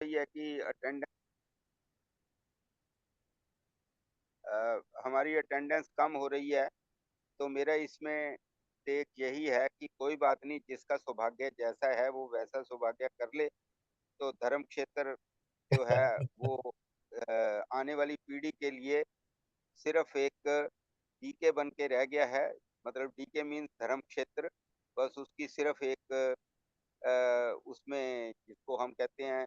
रही है कि हमारी अटेंडेंस कम हो रही है, तो मेरा इसमें टेक यही है कि कोई बात नहीं, जिसका सौभाग्य जैसा है वो वैसा सौभाग्य कर ले। तो धर्म क्षेत्र जो है वो आने वाली पीढ़ी के लिए सिर्फ एक डीके बन के रह गया है। मतलब डीके मीन्स धर्म क्षेत्र, बस उसकी सिर्फ एक उसमें जिसको हम कहते हैं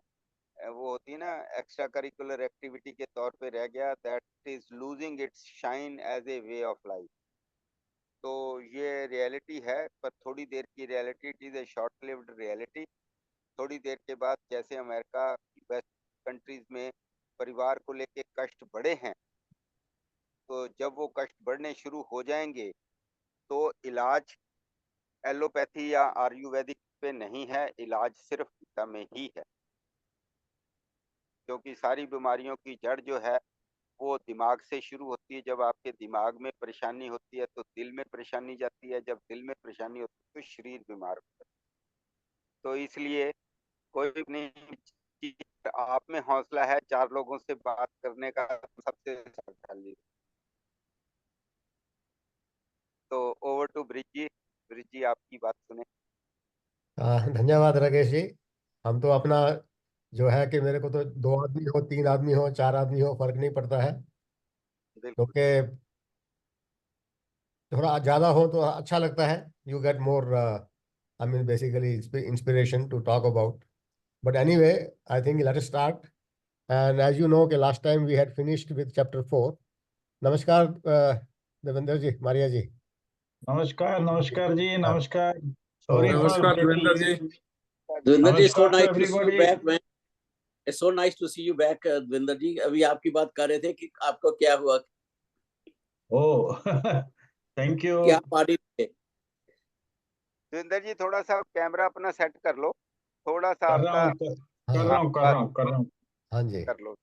वो होती है ना, एक्स्ट्रा करिकुलर एक्टिविटी के तौर पे रह गया। That is losing its shine as a way of life. तो ये रियलिटी है, पर थोड़ी देर की reality, it is a short lived reality. थोड़ी देर के बाद जैसे अमेरिका की वेस्ट कंट्रीज में परिवार को लेके कष्ट बढ़े हैं, तो जब वो कष्ट बढ़ने शुरू हो जाएंगे तो इलाज एलोपैथी या आयुर्वेदिक पे नहीं है, इलाज सिर्फ गीता में ही है। क्योंकि सारी बीमारियों की जड़ जो है वो दिमाग से शुरू होती है। जब आपके दिमाग में परेशानी होती है तो दिल में परेशानी जाती है, जब दिल में परेशानी होती है तो शरीर बीमार होता है। तो इसलिए कोई भी नहीं, आप में हौसला है चार लोगों से बात करने का, सबसे शक्तिशाली। तो ओवर टू ब्रिज जी। ब्रिज जी आपकी बात सुने। धन्यवाद राकेश जी। हम तो अपना जो है कि मेरे को तो 2 आदमी हो, 3 आदमी हो, 4 आदमी हो, फर्क नहीं पड़ता है। बिल्कुल। क्योंकि थोड़ा ज़्यादा हो तो अच्छा लगता है। You get more I mean basically inspiration to talk about. But anyway, I think let us start. And as you know कि last time we had finished with chapter 4। नमस्कार देवेंद्र जी, मारिया जी। नमस्कार, नमस्कार जी, हाँ, नमस्कार। तो सॉरी फॉर नमस्कार देवेंद्र ब्रेकिंग। जी। Dvinder ji, it's so नमस्कार to nice to see you everybody. back, man. It's so nice to see you back, Dvinder जी। अभी आपकी बात कर रहे थे कि आपको क्या हुआ, ओ थैंक यू। क्या पार्टी थे? सुरेंद्र जी थोड़ा सा कैमरा अपना सेट कर लो, थोड़ा सा कर रहा आपका। हूँ, कर हाँ रहा हूँ, कर बस रहा हूँ, कर रहा हूँ। हाँ जी। कर लो।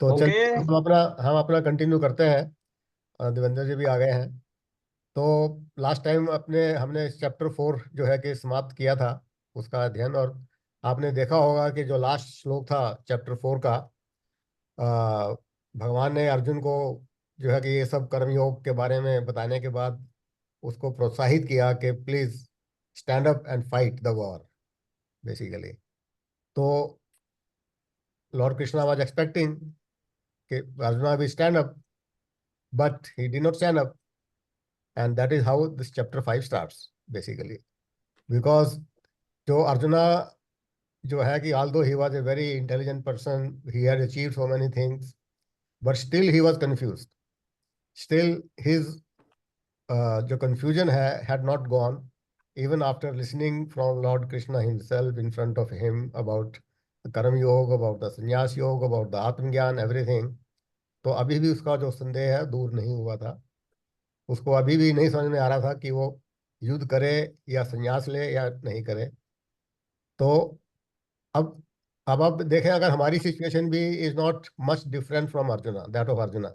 तो ओके। चलिए हम अपना कंटिन्यू करते हैं। देवेंद्र जी भी आ गए हैं। तो लास्ट टाइम अपने हमने चैप्टर 4 जो है कि समाप्त किया था उसका अध्ययन। और आपने देखा होगा कि जो लास्ट श्लोक था चैप्टर 4 का, भगवान ने अर्जुन को जो है कि ये सब कर्मयोग के बारे में बताने के बाद उसको प्रोत्साहित किया कि please stand up and fight the war basically. तो लॉर्ड कृष्णा वाज एक्सपेक्टिंग कि अर्जुना भी stand up, but he did not stand up. And that is how this chapter 5 starts basically. Because जो अर्जुना जो है कि although he was a very intelligent person, he had achieved so many things, but still he was confused. Still his जो confusion है had not gone, even after listening from Lord Krishna himself in front of him about the Karam Yoga, about the Sannyas Yoga, about the Atmagyan, everything. तो अभी भी उसका जो संदेह है दूर नहीं हुआ था। उसको अभी भी नहीं समझ में आ रहा था कि वो युद्ध करे या संन्यास ले या नहीं करे। तो अब अब आप देखें, अगर हमारी सिचुएशन भी is not much different from Arjuna, that of Arjuna.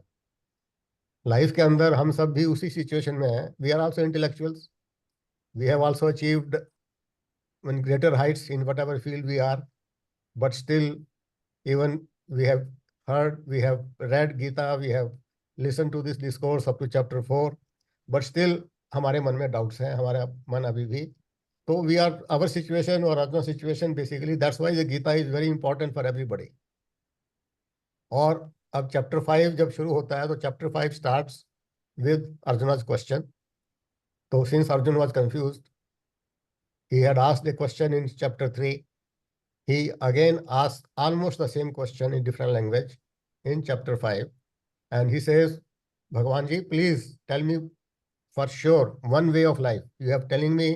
Life के अंदर हम सब भी उसी सिचुएशन में हैं। We are also intellectuals, we have also achieved in greater heights in whatever field we are, but still even we have we have read Gita, we have listened to this discourse up to chapter 4, but still हमारे मन में doubts हैं, हमारा मन अभी भी। तो we are our situation और Arjun situation basically, that's why the Gita is very important for everybody. और अब चैप्टर 5 जब शुरू होता है तो chapter 5 starts with Arjuna's question. तो since Arjun was confused, he had asked a question in chapter 3. He again asked almost the same question in different language in chapter 5. And he says, Bhagavan ji, please tell me for sure one way of life. You have telling me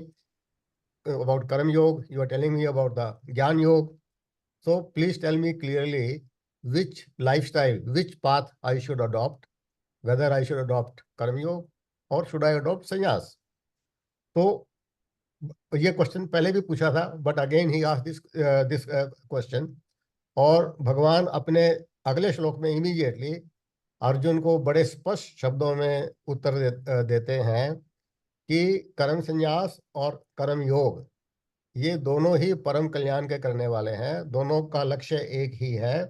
about Karam Yoga, you are telling me about the Gyan Yoga. So please tell me clearly which lifestyle, which path I should adopt, whether I should adopt Karam Yoga or should I adopt sannyas. तो ये question पहले भी पूछा था, but again he asked this question. और भगवान अपने अगले श्लोक में इमीडिएटली अर्जुन को बड़े स्पष्ट शब्दों में उत्तर देते हैं कि कर्म संन्यास और कर्म योग ये दोनों ही परम कल्याण के करने वाले हैं, दोनों का लक्ष्य एक ही है,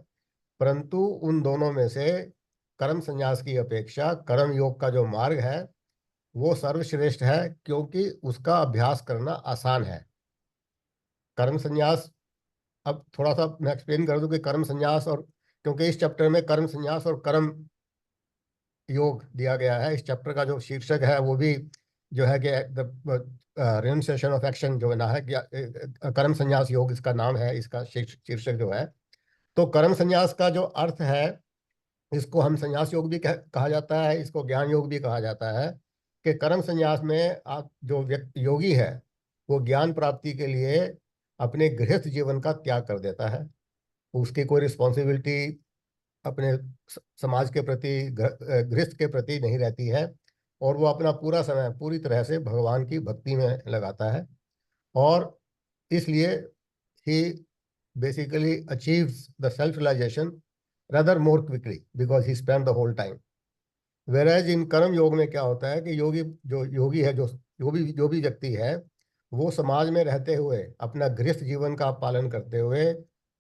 परंतु उन दोनों में से कर्म संन्यास की अपेक्षा कर्म योग का जो मार्ग है वो सर्वश्रेष्ठ है, क्योंकि उसका अभ्यास करना आसान है। कर्म संन्यास, अब थोड़ा सा मैं एक्सप्लेन कर दूं कि कर्म संन्यास, और क्योंकि इस चैप्टर में कर्म संन्यास और कर्म योग दिया गया है, इस चैप्टर का जो शीर्षक है वो भी जो है कि द रिनुंसिएशन ऑफ एक्शन जो है ना है कि कर्म संन्यास योग इसका नाम है, इसका शीर्षक जो है। तो कर्म संन्यास का जो अर्थ है, इसको हम संन्यास योग भी कहा जाता है, इसको ज्ञान योग भी कहा जाता है, कि कर्म संन्यास में आप जो व्यक्ति योगी है वो ज्ञान प्राप्ति के लिए अपने गृहस्थ जीवन का त्याग कर देता है, उसकी कोई रिस्पॉन्सिबिलिटी अपने समाज के प्रति, गृहस्थ के प्रति नहीं रहती है, और वो अपना पूरा समय पूरी तरह से भगवान की भक्ति में लगाता है, और इसलिए ही basically achieves the self-realization rather more quickly because he spent the whole time. Whereas in कर्म योग में क्या होता है कि योगी है, जो भी व्यक्ति है, वो समाज में रहते हुए अपना गृहस्थ जीवन का पालन करते हुए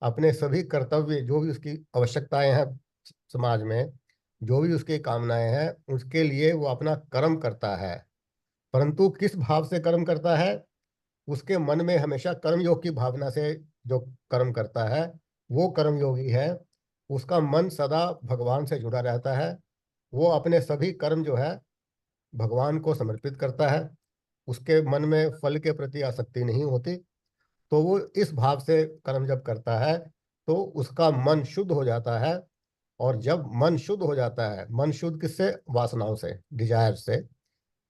अपने सभी कर्तव्य, जो भी उसकी आवश्यकताएं हैं समाज में, जो भी उसकी कामनाएं हैं, उसके लिए वो अपना कर्म करता है। परंतु किस भाव से कर्म करता है? उसके मन में हमेशा कर्मयोग की भावना से जो कर्म करता है वो कर्मयोगी है, उसका मन सदा भगवान से जुड़ा रहता है, वो अपने सभी कर्म जो है भगवान को समर्पित करता है, उसके मन में फल के प्रति आसक्ति नहीं होती। तो वो इस भाव से कर्म जब करता है तो उसका मन शुद्ध हो जाता है, और जब मन शुद्ध हो जाता है, मन शुद्ध किससे? वासनाओं से, डिजायर से,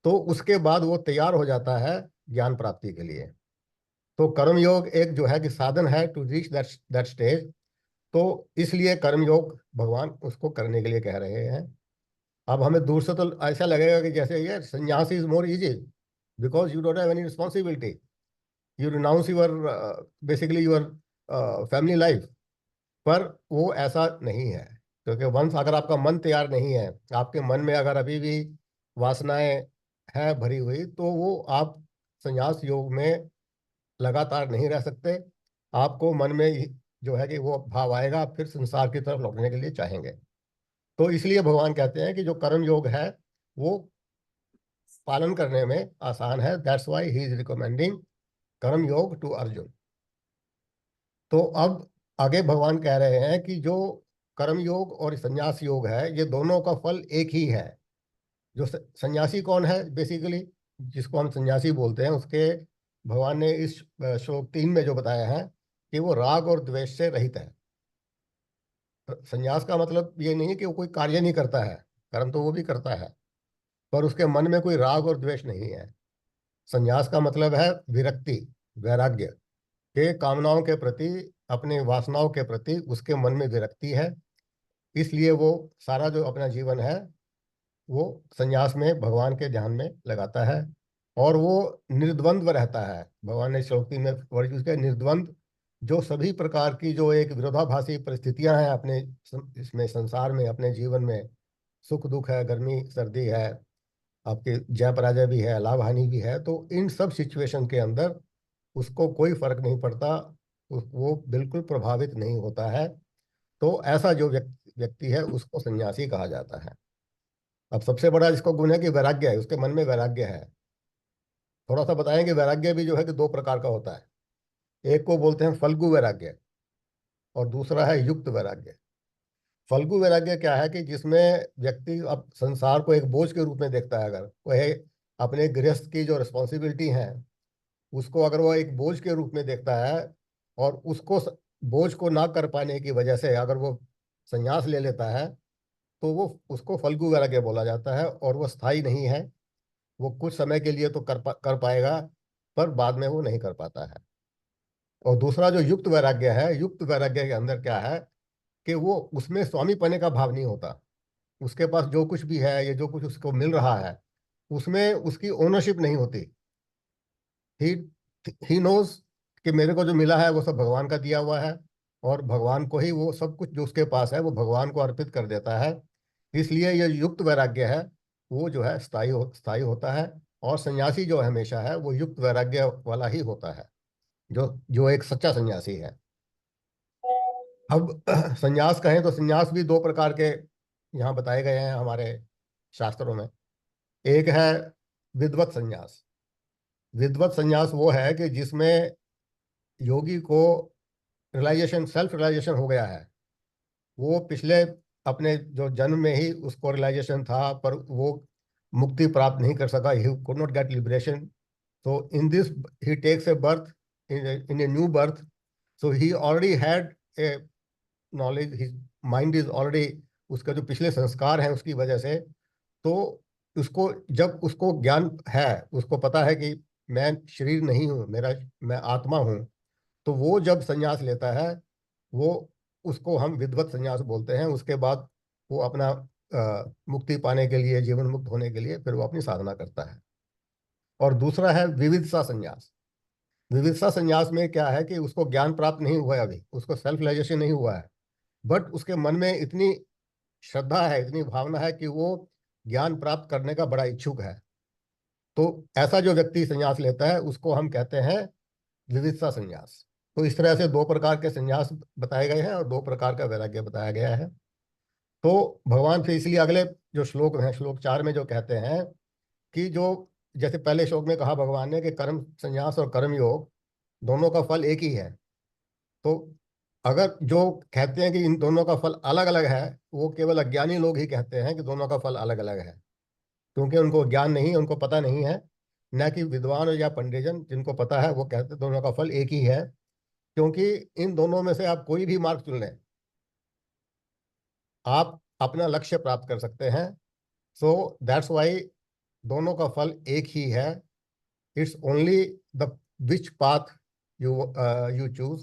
तो उसके बाद वो तैयार हो जाता है ज्ञान प्राप्ति के लिए। तो कर्मयोग एक जो है कि साधन है टू रीच दैट स्टेज, तो इसलिए कर्मयोग भगवान उसको करने के लिए कह रहे हैं। अब हमें दूर से तो ऐसा लगेगा कि जैसे ये संन्यास is more easy because you don't have any responsibility, you renounce your basically your family life, पर वो ऐसा नहीं है, क्योंकि वंस अगर आपका मन तैयार नहीं है, आपके मन में अगर अभी भी वासनाएं है भरी हुई, तो वो आप संन्यास योग में लगातार नहीं रह सकते। आपको मन में जो है कि वो भाव आएगा, आप फिर संसार की तरफ लौटने के लिए चाहेंगे। तो इसलिए भगवान कहते हैं कि जो कर्म योग है वो पालन करने में आसान है, that's why he is recommending कर्म योग टू अर्जुन। तो अब आगे भगवान कह रहे हैं कि जो कर्म योग और संन्यास योग है, ये दोनों का फल एक ही है। जो सन्यासी कौन है बेसिकली, जिसको हम सन्यासी बोलते हैं, उसके भगवान ने इस श्लोक 3 में जो बताया है कि वो राग और द्वेष से रहित है। संन्यास का मतलब ये नहीं है कि वो कोई कार्य नहीं करता है, कर्म तो वो भी करता है, पर उसके मन में कोई राग और द्वेष नहीं है। संन्यास का मतलब है विरक्ति, वैराग्य, के कामनाओं के प्रति, अपने वासनाओं के प्रति उसके मन में विरक्ति है, इसलिए वो सारा जो अपना जीवन है वो संन्यास में भगवान के ध्यान में लगाता है, और वो निर्द्वंद्व रहता है। भगवान ने श्लोक 3 में वर्ड यूज किया, निर्द्वंद्व, जो सभी प्रकार की जो एक विरोधाभासी परिस्थितियां हैं अपने इसमें संसार में, अपने जीवन में, सुख दुख है, गर्मी सर्दी है, आपके जय पराजय भी है, लाभ हानि भी है, तो इन सब सिचुएशन के अंदर उसको कोई फर्क नहीं पड़ता, वो बिल्कुल प्रभावित नहीं होता है। तो ऐसा जो व्यक्ति है उसको सन्यासी कहा जाता है। अब सबसे बड़ा जिसको गुण है कि वैराग्य है, उसके मन में वैराग्य है। थोड़ा सा बताएं कि वैराग्य भी जो है कि 2 प्रकार का होता है, एक को बोलते हैं फल्गु वैराग्य और दूसरा है युक्त वैराग्य। फल्गु वैराग्य क्या है कि जिसमें व्यक्ति अब संसार को एक बोझ के रूप में देखता है, अगर वह अपने गृहस्थ की जो रिस्पॉन्सिबिलिटी है उसको अगर वो एक बोझ के रूप में देखता है, और उसको बोझ को ना कर पाने की वजह से अगर वो संन्यास ले लेता है, तो वो उसको फल्गु वैराग्य बोला जाता है, और वो स्थायी नहीं है। वो कुछ समय के लिए तो कर पाएगा, पर बाद में वो नहीं कर पाता है। और दूसरा जो युक्त वैराग्य है, युक्त वैराग्य के अंदर क्या है कि वो उसमें स्वामी पने का भाव नहीं होता, उसके पास जो कुछ भी है, ये जो कुछ उसको मिल रहा है, उसमें उसकी ओनरशिप नहीं होती। ही ही नोज कि मेरे को जो मिला है वो सब भगवान का दिया हुआ है, और भगवान को ही वो सब कुछ जो उसके पास है वो भगवान को अर्पित कर देता है। इसलिए ये युक्त वैराग्य है वो जो है स्थायी होता है, और सन्यासी जो हमेशा है वो युक्त वैराग्य वाला ही होता है। जो एक सच्चा सन्यासी है। अब संन्यास कहें तो संन्यास भी दो प्रकार के यहाँ बताए गए हैं हमारे शास्त्रों में। एक है विद्वत संन्यास। विद्वत संन्यास वो है कि जिसमें योगी को रियलाइजेशन, सेल्फ रियलाइजेशन हो गया है। वो पिछले अपने जो जन्म में ही उसको रियलाइजेशन था, पर वो मुक्ति प्राप्त नहीं कर सका, he could not gate liberation. So in this, he takes a birth in a new birth. So he already had a knowledge. His mind is already, उसका जो पिछले संस्कार हैं उसकी वजह से, तो उसको जब उसको ज्ञान है, उसको पता है कि मैं शरीर नहीं हूँ, मैं आत्मा हूँ, तो वो जब संन्यास लेता है, वो उसको हम विद्वत संन्यास बोलते हैं। उसके बाद वो अपना मुक्ति पाने के लिए, जीवन मुक्त होने के लिए फिर वो अपनी साधना करता है। और दूसरा है विविधसा संन्यास। विविधसा संन्यास में क्या है कि उसको ज्ञान प्राप्त नहीं हुआ है, अभी उसको सेल्फ रियलाइजेशन नहीं हुआ है, बट उसके मन में इतनी श्रद्धा है, इतनी भावना है कि वो ज्ञान प्राप्त करने का बड़ा इच्छुक है। तो ऐसा जो व्यक्ति संन्यास लेता है उसको हम कहते हैं विविधसा संन्यास। तो इस तरह से दो प्रकार के संन्यास बताए गए हैं और दो प्रकार का वैराग्य बताया गया है। तो भगवान फिर इसलिए अगले जो श्लोक हैं, श्लोक 4 में जो कहते हैं कि जो जैसे पहले श्लोक में कहा भगवान ने कि कर्म संन्यास और कर्म योग दोनों का फल एक ही है। तो अगर जो कहते हैं कि इन दोनों का फल अलग अलग है, वो केवल अज्ञानी लोग ही कहते हैं कि दोनों का फल अलग अलग है, क्योंकि उनको ज्ञान नहीं, उनको पता नहीं है। न कि विद्वान या पंडितजन जिनको पता है वो कहते हैं दोनों का फल एक ही है, क्योंकि इन दोनों में से आप कोई भी मार्ग चुन लें, आप अपना लक्ष्य प्राप्त कर सकते हैं। सो दैट्स वाई दोनों का फल एक ही है। It's only the which path you choose.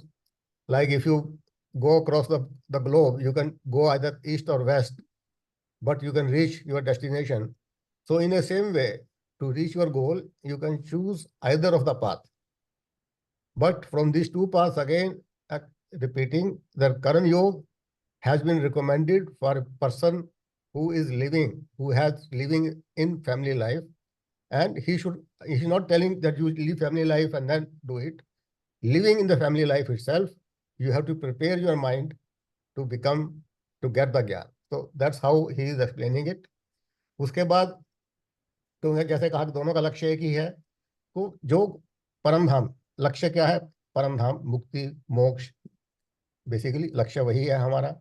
Like if you go across the globe, you can go either east or west, but you can reach your destination. So in the same way, to reach your goal, you can choose either of the path. But from these two paths, again, repeating, the Karma Yoga has been recommended for a person who is living in family life. And he's not telling that you live family life and then do it. Living in the family life itself, you have to prepare your mind to get the ज्ञान. So that's how he is explaining it. उसके बाद तो जैसे कहा कि दोनों का लक्ष्य एक ही है। तो जो परम धाम, लक्ष्य क्या है? परम धाम, मुक्ति, मोक्ष, बेसिकली लक्ष्य वही है हमारा।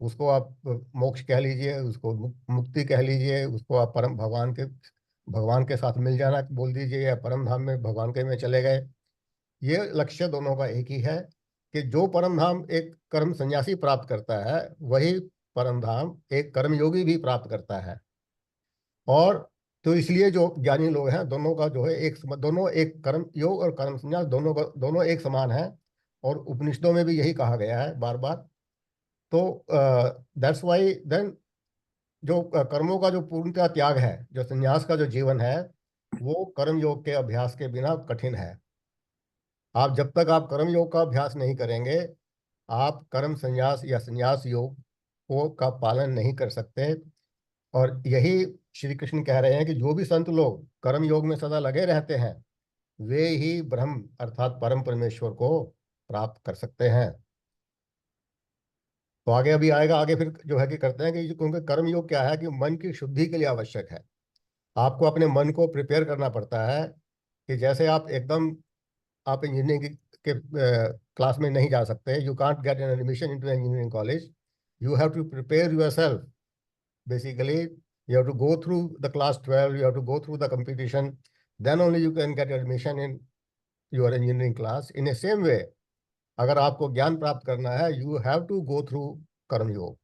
उसको आप मोक्ष कह लीजिए, उसको मुक्ति कह लीजिए, उसको आप परम भगवान के साथ मिल जाना बोल दीजिए, या परम धाम में भगवान के में चले गए। ये लक्ष्य दोनों का एक ही है कि जो परम धाम एक कर्म सन्यासी प्राप्त करता है, वही परम धाम एक कर्मयोगी भी प्राप्त करता है। और तो इसलिए जो ज्ञानी लोग हैं, दोनों का जो है दोनों एक कर्म योग और कर्म संन्यास दोनों एक समान है। और उपनिषदों में भी यही कहा गया है बार बार। तो दैट्स वाई देन जो कर्मों का जो पूर्णतः त्याग है, जो संन्यास का जो जीवन है, वो कर्म योग के अभ्यास के बिना कठिन है। आप जब तक आप कर्म योग का अभ्यास नहीं करेंगे, आप कर्म संन्यास या संन्यास योग को का पालन नहीं कर सकते। और यही श्री कृष्ण कह रहे हैं कि जो भी संत लोग कर्म योग में सदा लगे रहते हैं, वे ही ब्रह्म अर्थात परम परमेश्वर को प्राप्त कर सकते हैं। तो आगे अभी आएगा, आगे फिर जो है कि करते हैं कि क्योंकि कर्म योग क्या है कि मन की शुद्धि के लिए आवश्यक है। आपको अपने मन को प्रिपेयर करना पड़ता है कि जैसे आप इंजीनियरिंग के क्लास में नहीं जा सकते, you can't get an admission into engineering college, you have to prepare yourself. Basically you have to go through the class 12, you have to go through the competition, then only you can get admission in your engineering class. In a same way, अगर आपको ज्ञान प्राप्त करना है, you have to go through karmayoga.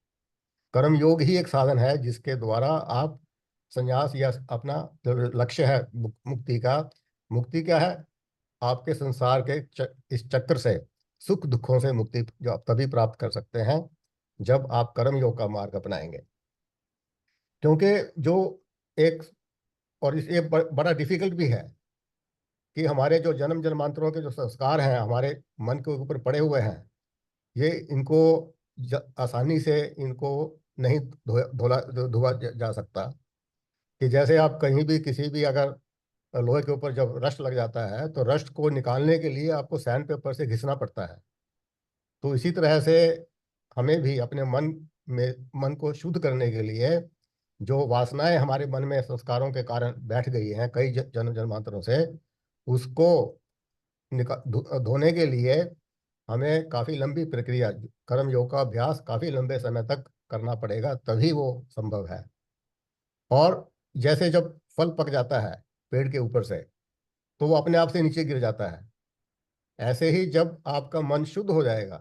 कर्मयोग ही एक साधन है जिसके द्वारा आप संन्यास या अपना जो लक्ष्य है मुक्ति का, मुक्ति क्या है? आपके संसार के इस चक्र से, सुख दुखों से मुक्ति जो आप तभी प्राप्त कर सकते हैं जब आप कर्म योग का मार्ग अपनाएंगे। क्योंकि जो एक और ये बड़ा डिफिकल्ट भी है कि हमारे जो जन्म जन्मांतरों के जो संस्कार हैं हमारे मन के ऊपर पड़े हुए हैं, ये इनको आसानी से इनको नहीं धोआ जा सकता। कि जैसे आप कहीं भी किसी भी अगर लोहे के ऊपर जब रस्ट लग जाता है तो रस्ट को निकालने के लिए आपको सैंड पेपर से घिसना पड़ता है। तो इसी तरह से हमें भी अपने मन को शुद्ध करने के लिए जो वासनाएं हमारे मन में संस्कारों के कारण बैठ गई हैं कई जन्मांतरों से, उसको धोने के लिए हमें काफी लंबी प्रक्रिया, कर्म योग का अभ्यास काफी लंबे समय तक करना पड़ेगा, तभी वो संभव है। और जैसे जब फल पक जाता है पेड़ के ऊपर से तो वो अपने आप से नीचे गिर जाता है, ऐसे ही जब आपका मन शुद्ध हो जाएगा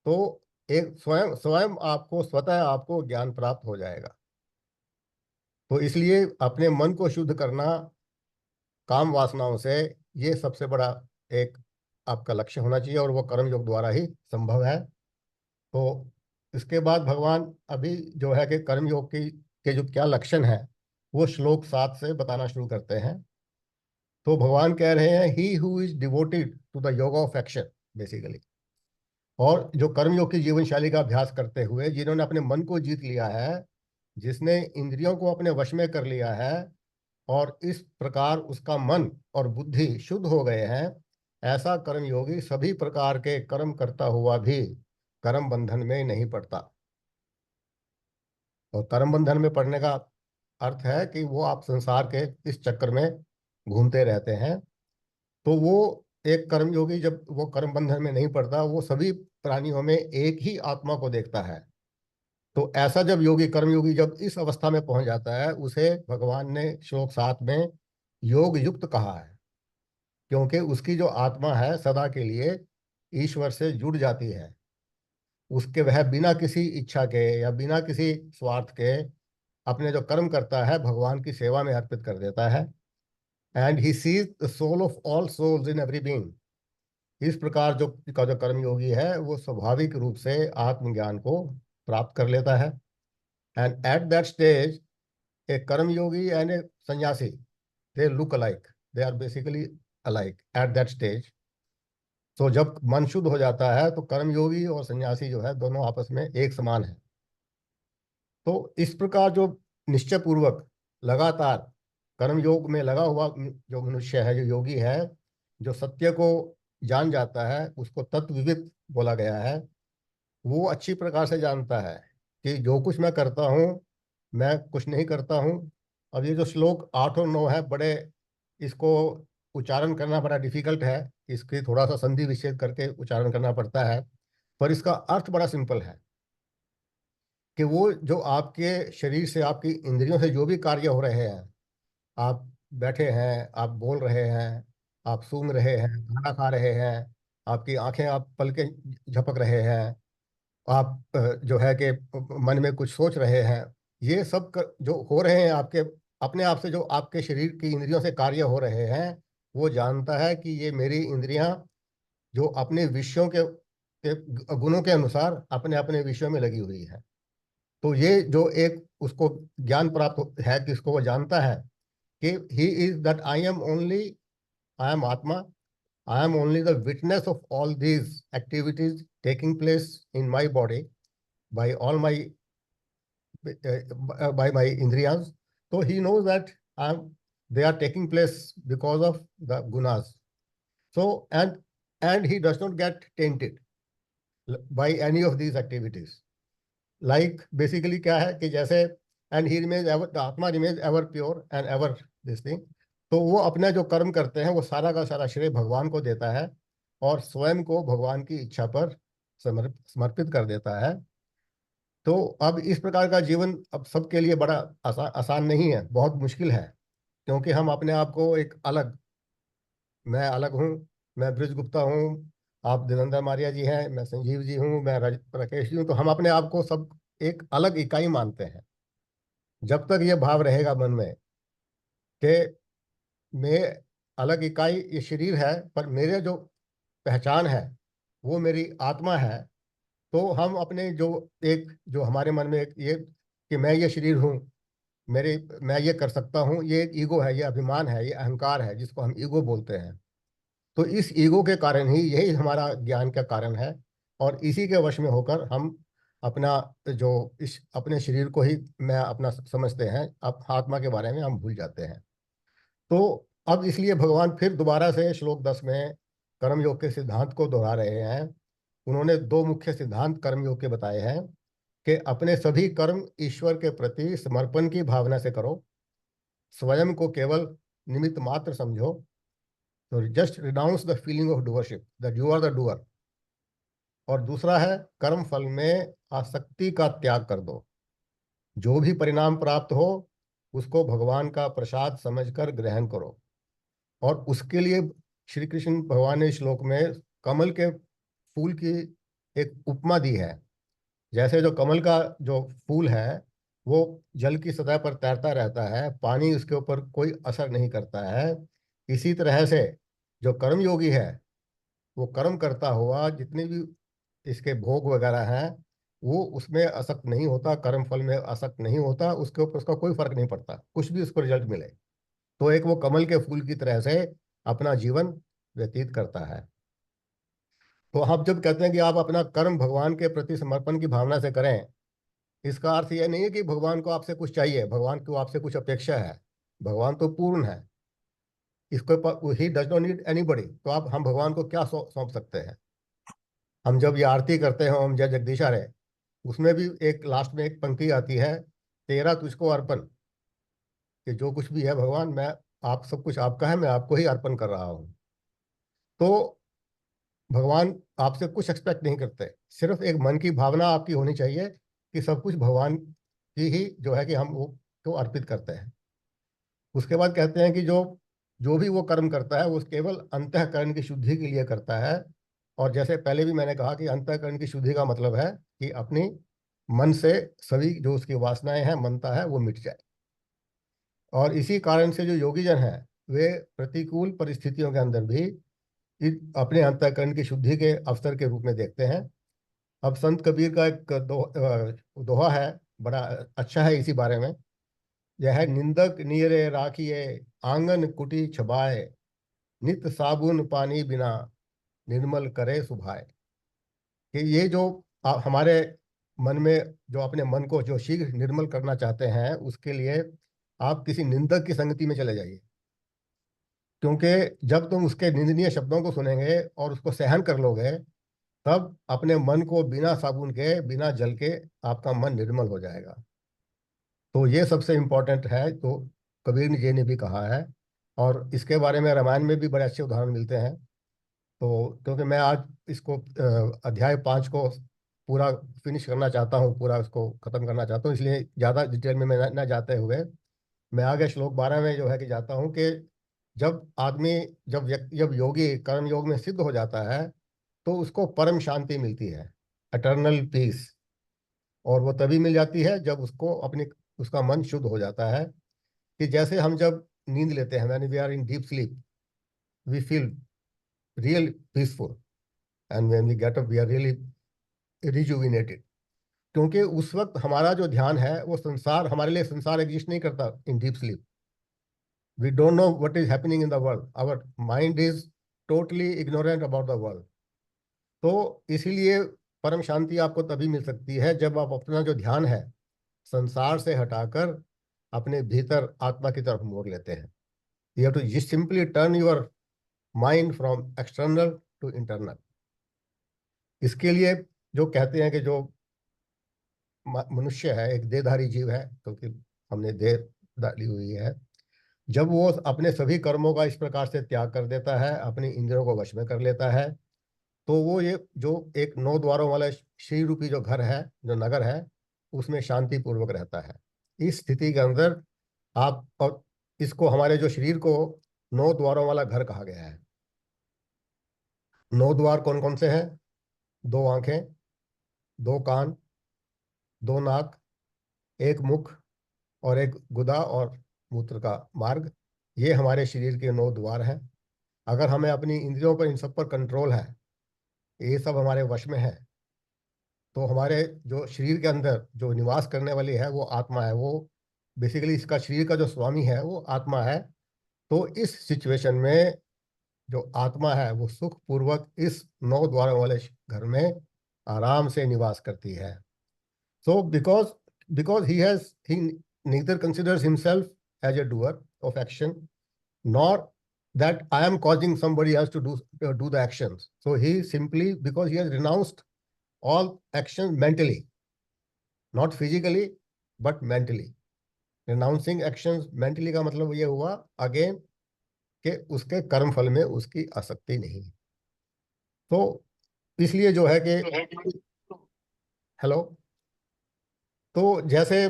तो एक स्वयं स्वयं आपको स्वतः आपको ज्ञान प्राप्त हो जाएगा। तो इसलिए अपने मन को शुद्ध करना काम वासनाओं से, ये सबसे बड़ा एक आपका लक्ष्य होना चाहिए, और वो कर्म योग द्वारा ही संभव है। तो इसके बाद भगवान अभी जो है कि कर्म योग के जो क्या लक्षण है वो श्लोक 7 से बताना शुरू करते हैं। तो भगवान कह रहे हैं, he who is devoted to the yoga of action basically, और जो कर्मयोग की जीवन शैली का अभ्यास करते हुए जिन्होंने अपने मन को जीत लिया है, जिसने इंद्रियों को अपने वश में कर लिया है, और इस प्रकार उसका मन और बुद्धि शुद्ध हो गए हैं, ऐसा कर्मयोगी सभी प्रकार के कर्म करता हुआ भी कर्म बंधन में नहीं पड़ता। और कर्म बंधन में पड़ने का अर्थ है कि वो आप संसार के इस चक्कर में घूमते रहते हैं। तो वो एक कर्मयोगी जब वो कर्म बंधन में नहीं पड़ता, वो सभी प्राणियों में एक ही आत्मा को देखता है। तो ऐसा जब योगी कर्मयोगी जब इस अवस्था में पहुंच जाता है, उसे भगवान ने श्लोक 7 में योग युक्त कहा है, क्योंकि उसकी जो आत्मा है सदा के लिए ईश्वर से जुड़ जाती है। उसके वह बिना किसी इच्छा के या बिना किसी स्वार्थ के अपने जो कर्म करता है भगवान की सेवा में अर्पित कर देता है। And he sees the soul of all souls in every being. इस प्रकार जो कर्मयोगी है वो स्वाभाविक रूप से आत्मज्ञान को प्राप्त कर लेता है। And at that stage a karmayogi and a sanyasi, they look alike, they are basically alike at that stage. तो जब मन शुद्ध हो जाता है तो कर्मयोगी और सन्यासी जो है दोनों आपस में एक समान है। तो इस प्रकार जो निश्चय पूर्वक लगातार कर्मयोग में लगा हुआ जो मनुष्य है, जो योगी है, जो सत्य को जान जाता है, उसको तत्वविद बोला गया है। वो अच्छी प्रकार से जानता है कि जो कुछ मैं करता हूँ मैं कुछ नहीं करता हूँ। अब ये जो श्लोक 8 और 9 है, बड़े इसको उच्चारण करना बड़ा डिफिकल्ट है, इसकी थोड़ा सा संधि विच्छेद करके उच्चारण करना पड़ता है, पर इसका अर्थ बड़ा सिंपल है कि वो जो आपके शरीर से, आपकी इंद्रियों से जो भी कार्य हो रहे हैं, आप बैठे हैं, आप बोल रहे हैं, आप सूंघ रहे हैं, खाना खा रहे हैं, आपकी आंखें, आप पलकें झपक रहे हैं, आप जो है कि मन में कुछ सोच रहे हैं, ये सब जो हो रहे हैं आपके अपने आप से, जो आपके शरीर की इंद्रियों से कार्य हो रहे हैं, वो जानता है कि ये मेरी इंद्रियां जो अपने विषयों के गुणों के अनुसार अपने अपने विषयों में लगी हुई है। तो ये जो एक उसको ज्ञान प्राप्त है कि इसको वो जानता है कि he is that I am only, I am आत्मा, I am only the witness of all these activities taking place in my body by all my by my indriyas. So he knows that they are taking place because of the gunas. So and he does not get tainted by any of these activities. Like basically क्या है कि जैसे and he remains ever, the आत्मा remains ever pure and ever this thing. तो वो अपना जो कर्म करते हैं वो सारा का सारा श्रेय भगवान को देता है और स्वयं को भगवान की इच्छा पर समर्पित कर देता है। तो अब इस प्रकार का जीवन अब सबके लिए बड़ा आसान नहीं है, बहुत मुश्किल है, क्योंकि हम अपने आप को एक अलग, मैं अलग हूँ, मैं ब्रिज गुप्ता हूँ, आप दिनेंद्र मारिया जी हैं, मैं संजीव जी हूँ, मैं राकेश जी हूँ, तो हम अपने आप को सब एक अलग इकाई मानते हैं। जब तक ये भाव रहेगा मन में कि मैं अलग इकाई, ये शरीर है, पर मेरे जो पहचान है वो मेरी आत्मा है, तो हम अपने जो हमारे मन में एक ये कि मैं ये शरीर हूँ, मैं ये कर सकता हूँ, ये एक ईगो है, ये अभिमान है, ये अहंकार है, जिसको हम ईगो बोलते हैं। तो इस ईगो के कारण ही यही हमारा ज्ञान का कारण है, और इसी के वश में होकर हम अपना जो इस अपने शरीर को ही मैं अपना समझते हैं, अब आत्मा के बारे में हम भूल जाते हैं। तो अब इसलिए भगवान फिर दोबारा से श्लोक 10 में कर्मयोग के सिद्धांत को दोहरा रहे हैं। उन्होंने दो मुख्य सिद्धांत कर्मयोग के बताए हैं कि अपने सभी कर्म ईश्वर के प्रति समर्पण की भावना से करो, स्वयं को केवल निमित्त मात्र समझो, तो just renounce the feeling of doership, that you are the doer. और दूसरा है कर्म फल में आसक्ति का त्याग कर दो, जो भी परिणाम प्राप्त हो उसको भगवान का प्रसाद समझकर ग्रहण करो। और उसके लिए श्री कृष्ण भगवान ने श्लोक में कमल के फूल की एक उपमा दी है। जैसे जो कमल का जो फूल है वो जल की सतह पर तैरता रहता है, पानी उसके ऊपर कोई असर नहीं करता है, इसी तरह से जो कर्मयोगी है वो कर्म करता हुआ जितने भी इसके भोग वगैरह हैं वो उसमें आसक्त नहीं होता, कर्म फल में आसक्त नहीं होता, उसके ऊपर उसका कोई फर्क नहीं पड़ता, कुछ भी उसको रिजल्ट मिले। तो एक वो कमल के फूल की तरह से अपना जीवन व्यतीत करता है। तो हम जब कहते हैं कि आप अपना कर्म भगवान के प्रति समर्पण की भावना से करें, इसका अर्थ यह नहीं है कि भगवान को आपसे कुछ चाहिए, भगवान को आपसे कुछ अपेक्षा है। भगवान तो पूर्ण है, इसको he does not need anybody. तो आप हम भगवान को क्या सौंप सकते हैं? हम जब ये आरती करते हैं हम जय जगदीश हरे, उसमें भी एक लास्ट में एक पंक्ति आती है, तेरा तुझको अर्पण, कि जो कुछ भी है भगवान, मैं आप सब कुछ आपका है, मैं आपको ही अर्पण कर रहा हूँ। तो भगवान आपसे कुछ एक्सपेक्ट नहीं करते, सिर्फ एक मन की भावना आपकी होनी चाहिए कि सब कुछ भगवान की ही जो है कि हम वो को अर्पित करते हैं। उसके बाद कहते हैं कि जो जो भी वो कर्म करता है वो केवल अंतःकरण की शुद्धि के लिए करता है। और जैसे पहले भी मैंने कहा कि अंतःकरण की शुद्धि का मतलब है कि अपनी मन से सभी जो उसकी वासनाएं हैं, मनता है, वो मिट जाए। और इसी कारण से जो योगी जन हैं वे प्रतिकूल परिस्थितियों के अंदर भी अपने अंतःकरण की शुद्धि के अवसर के रूप में देखते हैं। अब संत कबीर का एक दोहा है, बड़ा अच्छा है इसी बारे में। यह है, निंदक नीरे राखिए आंगन कुटी छबाए, नित साबुन पानी बिना निर्मल करे सुभाए। कि ये जो हमारे मन में जो अपने मन को जो शीघ्र निर्मल करना चाहते हैं उसके लिए आप किसी निंदक की संगति में चले जाइए, क्योंकि जब तुम उसके निंदनीय शब्दों को सुनेंगे और उसको सहन कर लोगे तब अपने मन को बिना साबुन के, बिना जल के आपका मन निर्मल हो जाएगा। तो ये सबसे इम्पोर्टेंट है, तो कबीर जी ने भी कहा है। और इसके बारे में रामायण में भी बड़े अच्छे उदाहरण मिलते हैं। तो क्योंकि मैं आज इसको अध्याय 5 को पूरा फिनिश करना चाहता हूँ, पूरा इसको खत्म करना चाहता हूँ, इसलिए ज़्यादा डिटेल में मैं न जाते हुए मैं आगे श्लोक 12 में जो है कि जाता हूँ कि जब आदमी जब योगी कर्म योग में सिद्ध हो जाता है तो उसको परम शांति मिलती है, एटर्नल पीस। और वो तभी मिल जाती है जब उसका मन शुद्ध हो जाता है। कि जैसे हम जब नींद लेते हैं, when we are in deep sleep, we feel real peaceful, and when we get up we are really rejuvenated. क्योंकि उस वक्त हमारा जो ध्यान है वो संसार, हमारे लिए संसार एग्जिस्ट नहीं करता in deep sleep. We don't know what is happening in the world, our mind is totally ignorant about the world. तो इसीलिए परम शांति आपको तभी मिल सकती है जब आप अपना जो ध्यान है संसार से हटाकर अपने भीतर आत्मा की तरफ मोड़ लेते हैं। You have to just simply turn your mind from external to internal. इसके लिए जो कहते हैं कि जो मनुष्य है एक देहधारी जीव है, क्योंकि हमने देह डाली हुई है, जब वो अपने सभी कर्मों का इस प्रकार से त्याग कर देता है, अपनी इंद्रियों को वश में कर लेता है, तो वो ये जो एक 9 द्वारों वाला श्री रूपी जो घर है, जो नगर है, उसमें शांति पूर्वक रहता है। इस स्थिति के अंदर आप, और इसको हमारे जो शरीर को 9 द्वारों वाला घर कहा गया है। 9 द्वार कौन कौन से हैं? 2 आंखें, 2 कान, 2 नाक, 1 मुख और 1 गुदा और मूत्र का मार्ग। ये हमारे शरीर के 9 द्वार हैं। अगर हमें अपनी इंद्रियों पर, इन सब पर कंट्रोल है, ये सब हमारे वश में है, तो हमारे जो शरीर के अंदर जो निवास करने वाली है वो आत्मा है, वो बेसिकली इसका शरीर का जो स्वामी है वो आत्मा है। तो इस सिचुएशन में जो आत्मा है वो सुख पूर्वक इस 9 द्वारों वाले घर में आराम से निवास करती है। So because he neither considers himself as a doer of action, nor that I am causing somebody else to do the actions. So he simply, because he has renounced all actions mentally, not physically, but mentally. Renouncing actions mentally का मतलब ये हुआ again कि उसके कर्म फल में उसकी आसक्ति नहीं। तो इसलिए जो है कि हेलो, तो जैसे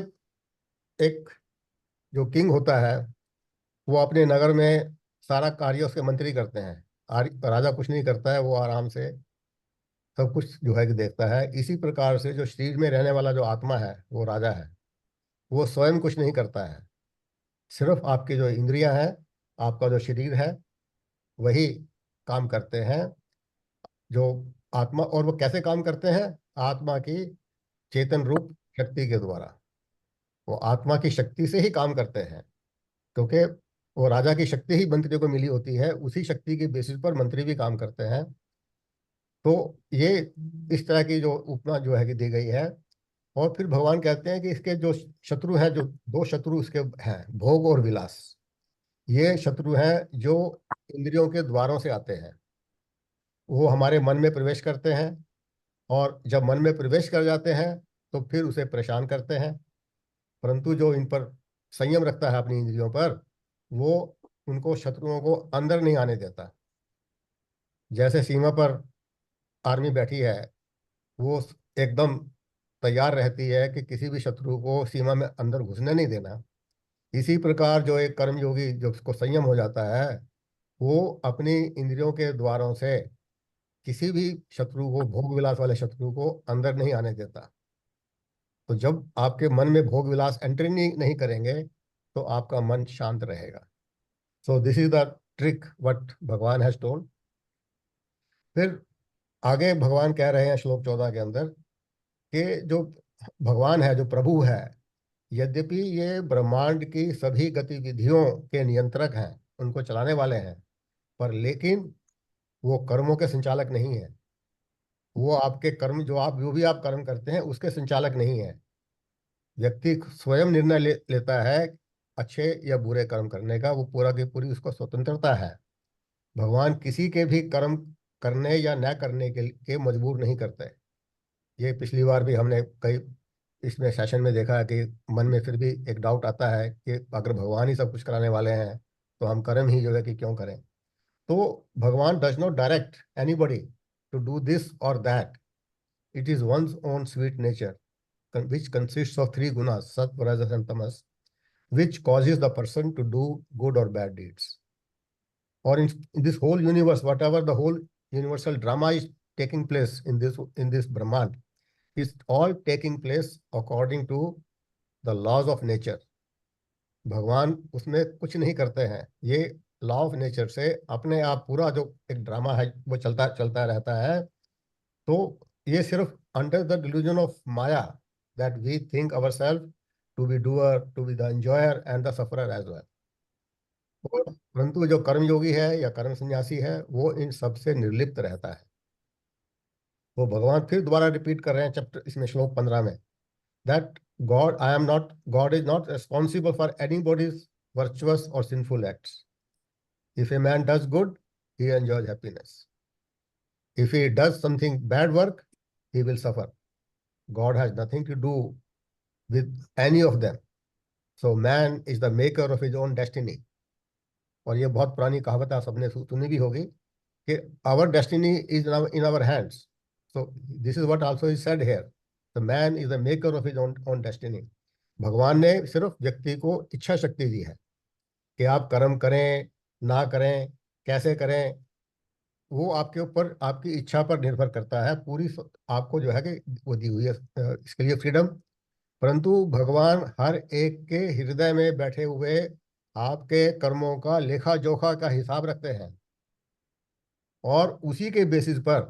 एक जो किंग होता है वो अपने नगर में सारा कार्य उसके मंत्री करते हैं, राजा कुछ नहीं करता है, वो आराम से सब कुछ जो है कि देखता है। इसी प्रकार से जो शरीर में रहने वाला जो आत्मा है वो राजा है, वो स्वयं कुछ नहीं करता है, सिर्फ आपकी जो इंद्रियां हैं, आपका जो शरीर है वही काम करते हैं, जो आत्मा। और वो कैसे काम करते हैं? आत्मा की चेतन रूप शक्ति के द्वारा, वो आत्मा की शक्ति से ही काम करते हैं, क्योंकि वो राजा की शक्ति ही मंत्री को मिली होती है, उसी शक्ति के बेसिस पर मंत्री भी काम करते हैं। तो ये इस तरह की जो उपमा जो है कि दी गई है। और फिर भगवान कहते हैं कि इसके जो शत्रु हैं, जो दो शत्रु इसके हैं, भोग और विलास, ये शत्रु हैं जो इंद्रियों के द्वारों से आते हैं। वो हमारे मन में प्रवेश करते हैं, और जब मन में प्रवेश कर जाते हैं तो फिर उसे परेशान करते हैं। परंतु जो इन पर संयम रखता है अपनी इंद्रियों पर, वो उनको, शत्रुओं को अंदर नहीं आने देता। जैसे सीमा पर आर्मी बैठी है, वो एकदम तैयार रहती है कि किसी भी शत्रु को सीमा में अंदर घुसने नहीं देना। इसी प्रकार जो एक कर्मयोगी, जो उसको संयम हो जाता है, वो अपनी इंद्रियों के द्वारों से किसी भी शत्रु को, भोग विलास वाले शत्रु को अंदर नहीं आने देता। तो जब आपके मन में भोग विलास एंट्री नहीं करेंगे तो आपका मन शांत रहेगा। सो this is the trick what भगवान हैज टोल्ड। फिर आगे भगवान कह रहे हैं श्लोक 14 के अंदर कि जो भगवान है, जो प्रभु है, यद्यपि ये ब्रह्मांड की सभी गतिविधियों के नियंत्रक हैं, उनको चलाने वाले हैं, पर लेकिन वो कर्मों के संचालक नहीं है। वो आपके कर्म, जो भी आप कर्म करते हैं, उसके संचालक नहीं है। व्यक्ति स्वयं निर्णय लेता है अच्छे या बुरे कर्म करने का, वो पूरा की पूरी उसको स्वतंत्रता है। भगवान किसी के भी कर्म करने या न करने के मजबूर नहीं करते। ये पिछली बार भी हमने कई इसमें सेशन में देखा है कि मन में फिर भी एक डाउट आता है कि अगर भगवान ही सब कुछ कराने वाले हैं तो हम कर्म ही जो है कि क्यों करें। तो Bhagwan does not direct anybody to do this और that. It is one's own sweet nature which consists of three gunas, sattva, rajas and tamas, which causes the person to do good or bad deeds. Or in this whole universe, whatever the whole universal drama is taking place in this Brahman, is all taking place according to the laws of nature. भगवान उसमें कुछ नहीं करते हैं, ये law of nature से अपने आप पूरा जो एक ड्रामा है वो चलता चलता रहता है। तो ये सिर्फ under the delusion of Maya, that we think ourselves to be doer, to be the enjoyer and the sufferer as well. परंतु जो कर्मयोगी है या कर्म संन्यासी है, वो इन सब से निर्लिप्त रहता है। वो भगवान फिर दोबारा रिपीट कर रहे हैं चैप्टर, इसमें श्लोक 15 में, that God is not responsible for anybody's virtuous or sinful acts. If a man does good, he enjoys happiness. If he does something bad work, he will suffer. God has nothing to do with any of them. So man is the maker of his own destiny. और ये बहुत पुरानी कहावत आप सबने सुनी भी होगी कि our destiny is in our hands. So this is what also is said here. The man is the maker of his own destiny. भगवान ने सिर्फ व्यक्ति को इच्छा शक्ति दी है कि आप कर्म करें ना करें, कैसे करें, वो आपके ऊपर, आपकी इच्छा पर निर्भर करता है। पूरी आपको जो है कि वो दी हुई है इसके लिए फ्रीडम। परंतु भगवान हर एक के हृदय में बैठे हुए आपके कर्मों का लेखा जोखा का हिसाब रखते हैं, और उसी के बेसिस पर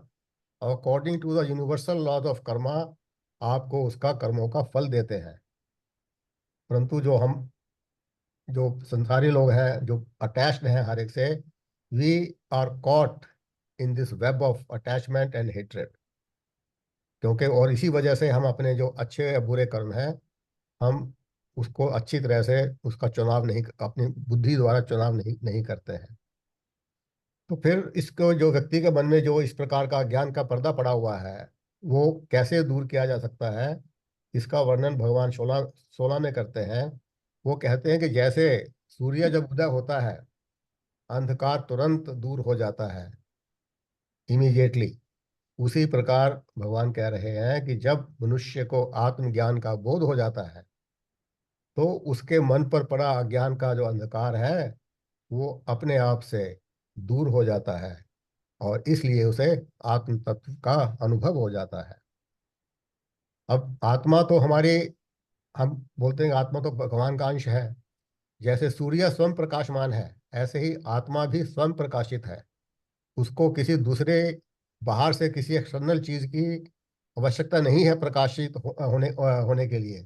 according to the universal laws of karma आपको उसका कर्मों का फल देते हैं। परंतु जो संसारी लोग हैं, जो अटैच्ड हैं हर एक से, we are caught in this web of attachment and hatred. क्योंकि और इसी वजह से हम अपने जो अच्छे या बुरे कर्म हैं, हम उसको अच्छी तरह से उसका चुनाव नहीं, अपनी बुद्धि द्वारा चुनाव नहीं करते हैं। तो फिर इसको जो व्यक्ति के मन में जो इस प्रकार का ज्ञान का पर्दा पड़ा हुआ है वो कैसे दूर किया जा सकता है, इसका वर्णन भगवान 16 में करते हैं। वो कहते हैं कि जैसे सूर्य जब उदय होता है अंधकार तुरंत दूर हो जाता है, इमीडिएटली। उसी प्रकार भगवान कह रहे हैं कि जब मनुष्य को आत्मज्ञान का बोध हो जाता है तो उसके मन पर पड़ा अज्ञान का जो अंधकार है वो अपने आप से दूर हो जाता है, और इसलिए उसे आत्म तत्व का अनुभव हो जाता है। अब आत्मा तो हमारी, हम बोलते हैं आत्मा तो भगवान का अंश है। जैसे सूर्य स्वयं प्रकाशमान है ऐसे ही आत्मा भी स्वयं प्रकाशित है। उसको किसी दूसरे बाहर से किसी एक्सटर्नल चीज की आवश्यकता नहीं है प्रकाशित होने के लिए।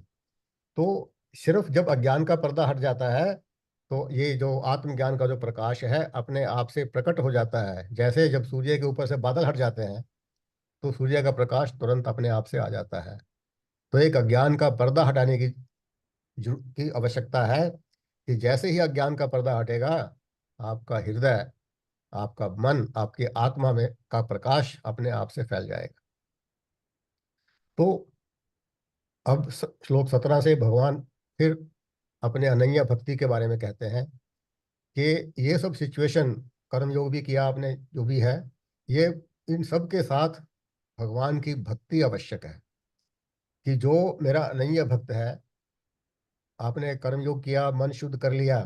तो सिर्फ जब अज्ञान का पर्दा हट जाता है तो ये जो आत्मज्ञान का जो प्रकाश है अपने आप से प्रकट हो जाता है। जैसे जब सूर्य के ऊपर से बादल हट जाते हैं तो सूर्य का प्रकाश तुरंत अपने आप से आ जाता है। तो एक अज्ञान का पर्दा हटाने की आवश्यकता है कि जैसे ही अज्ञान का पर्दा हटेगा आपका हृदय, आपका मन, आपकी आत्मा में का प्रकाश अपने आप से फैल जाएगा। तो अब श्लोक 17 से भगवान फिर अपने अनन्य भक्ति के बारे में कहते हैं कि ये सब सिचुएशन, कर्मयोग भी किया आपने जो भी है, ये इन सब के साथ भगवान की भक्ति आवश्यक है। कि जो मेरा अनन्य भक्त है, आपने कर्मयोग किया, मन शुद्ध कर लिया,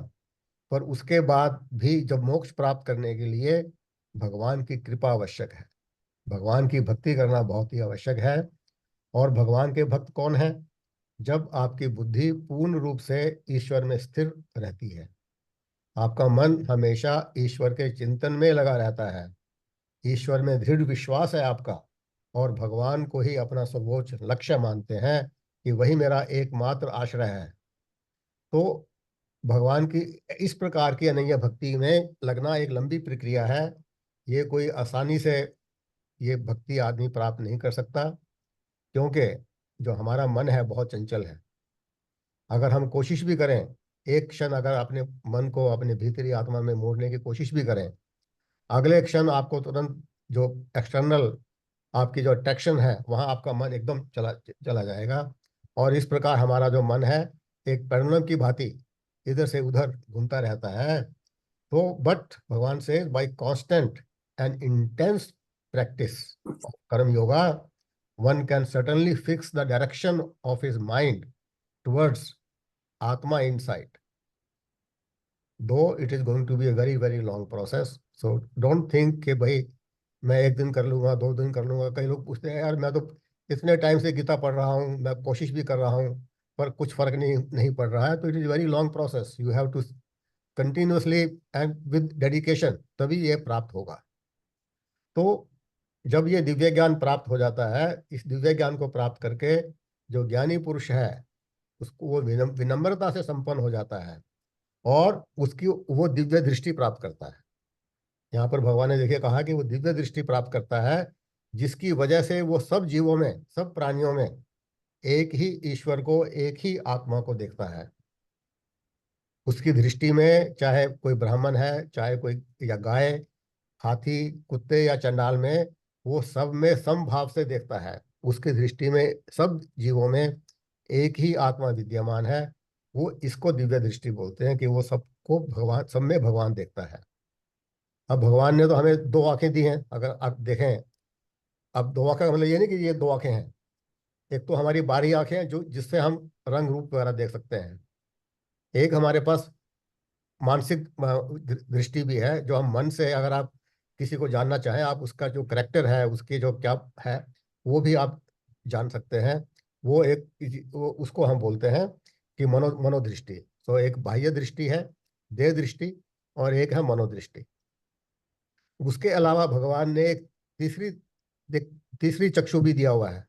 पर उसके बाद भी जब मोक्ष प्राप्त करने के लिए भगवान की कृपा आवश्यक है। भगवान की भक्ति करना बहुत ही आवश्यक है। और भगवान के भक्त कौन है? जब आपकी बुद्धि पूर्ण रूप से ईश्वर में स्थिर रहती है, आपका मन हमेशा ईश्वर के चिंतन में लगा रहता है, ईश्वर में दृढ़ विश्वास है आपका, और भगवान को ही अपना सर्वोच्च लक्ष्य मानते हैं कि वही मेरा एकमात्र आश्रय है। तो भगवान की इस प्रकार की अनन्य भक्ति में लगना एक लंबी प्रक्रिया है। ये कोई आसानी से ये भक्ति आदमी प्राप्त नहीं कर सकता, क्योंकि जो हमारा मन है बहुत चंचल है। अगर हम कोशिश भी करें, एक क्षण अगर अपने मन को अपने भीतरी आत्मा में मोड़ने की कोशिश भी करें, अगले क्षण आपको तुरंत जो एक्सटर्नल आपकी जो अट्रैक्शन है वहां आपका मन एकदम चला चला जाएगा। और इस प्रकार हमारा जो मन है एक पेंडुलम की भांति इधर से उधर घूमता रहता है। तो बट भगवान से bye constant and intense practice of कर्म yoga one can certainly fix the direction of his mind towards atma insight, though it is going to be a very very long process. So don't think कि भाई मैं एक दिन कर लूंगा, 2 दिन कर लूंगा। कई लोग पूछते हैं यार मैं तो इतने टाइम से गीता पढ़ रहा हूँ, मैं कोशिश भी कर रहा हूँ, पर कुछ फर्क नहीं पड़ रहा है। तो it is very long process, you have to continuously and with dedication, तभी ये प्राप्त होगा। तो जब ये दिव्य ज्ञान प्राप्त हो जाता है, इस दिव्य ज्ञान को प्राप्त करके जो ज्ञानी पुरुष है उसको वो विनम्रता से संपन्न हो जाता है और उसकी वो दिव्य दृष्टि प्राप्त करता है। यहाँ पर भगवान ने देखिए कहा कि वो दिव्य दृष्टि प्राप्त करता है जिसकी वजह से वो सब जीवों में, सब प्राणियों में एक ही ईश्वर को, एक ही आत्मा को देखता है। उसकी दृष्टि में चाहे कोई ब्राह्मण है, चाहे कोई या गाय, हाथी, कुत्ते या चंडाल में, वो सब में समभाव से देखता है। उसकी दृष्टि में सब जीवों में एक ही आत्मा विद्यमान है। वो इसको दिव्य दृष्टि बोलते हैं कि वो सबको भगवान, सब में भगवान देखता है। अब भगवान ने तो हमें 2 आंखें दी हैं, अगर आप देखें। अब 2 आंखें का मतलब ये नहीं कि ये 2 आंखें हैं। एक तो हमारी बाहरी आंखें हैं जो जिससे हम रंग रूप वगैरह देख सकते हैं। एक हमारे पास मानसिक दृष्टि भी है, जो हम मन से अगर आप किसी को जानना चाहें, आप उसका जो करेक्टर है, उसकी जो क्या है, वो भी आप जान सकते हैं। वो उसको हम बोलते हैं कि मनोदृष्टि। तो एक बाह्य दृष्टि है, देह दृष्टि, और एक है मनोदृष्टि। उसके अलावा भगवान ने एक तीसरी चक्षु भी दिया हुआ है,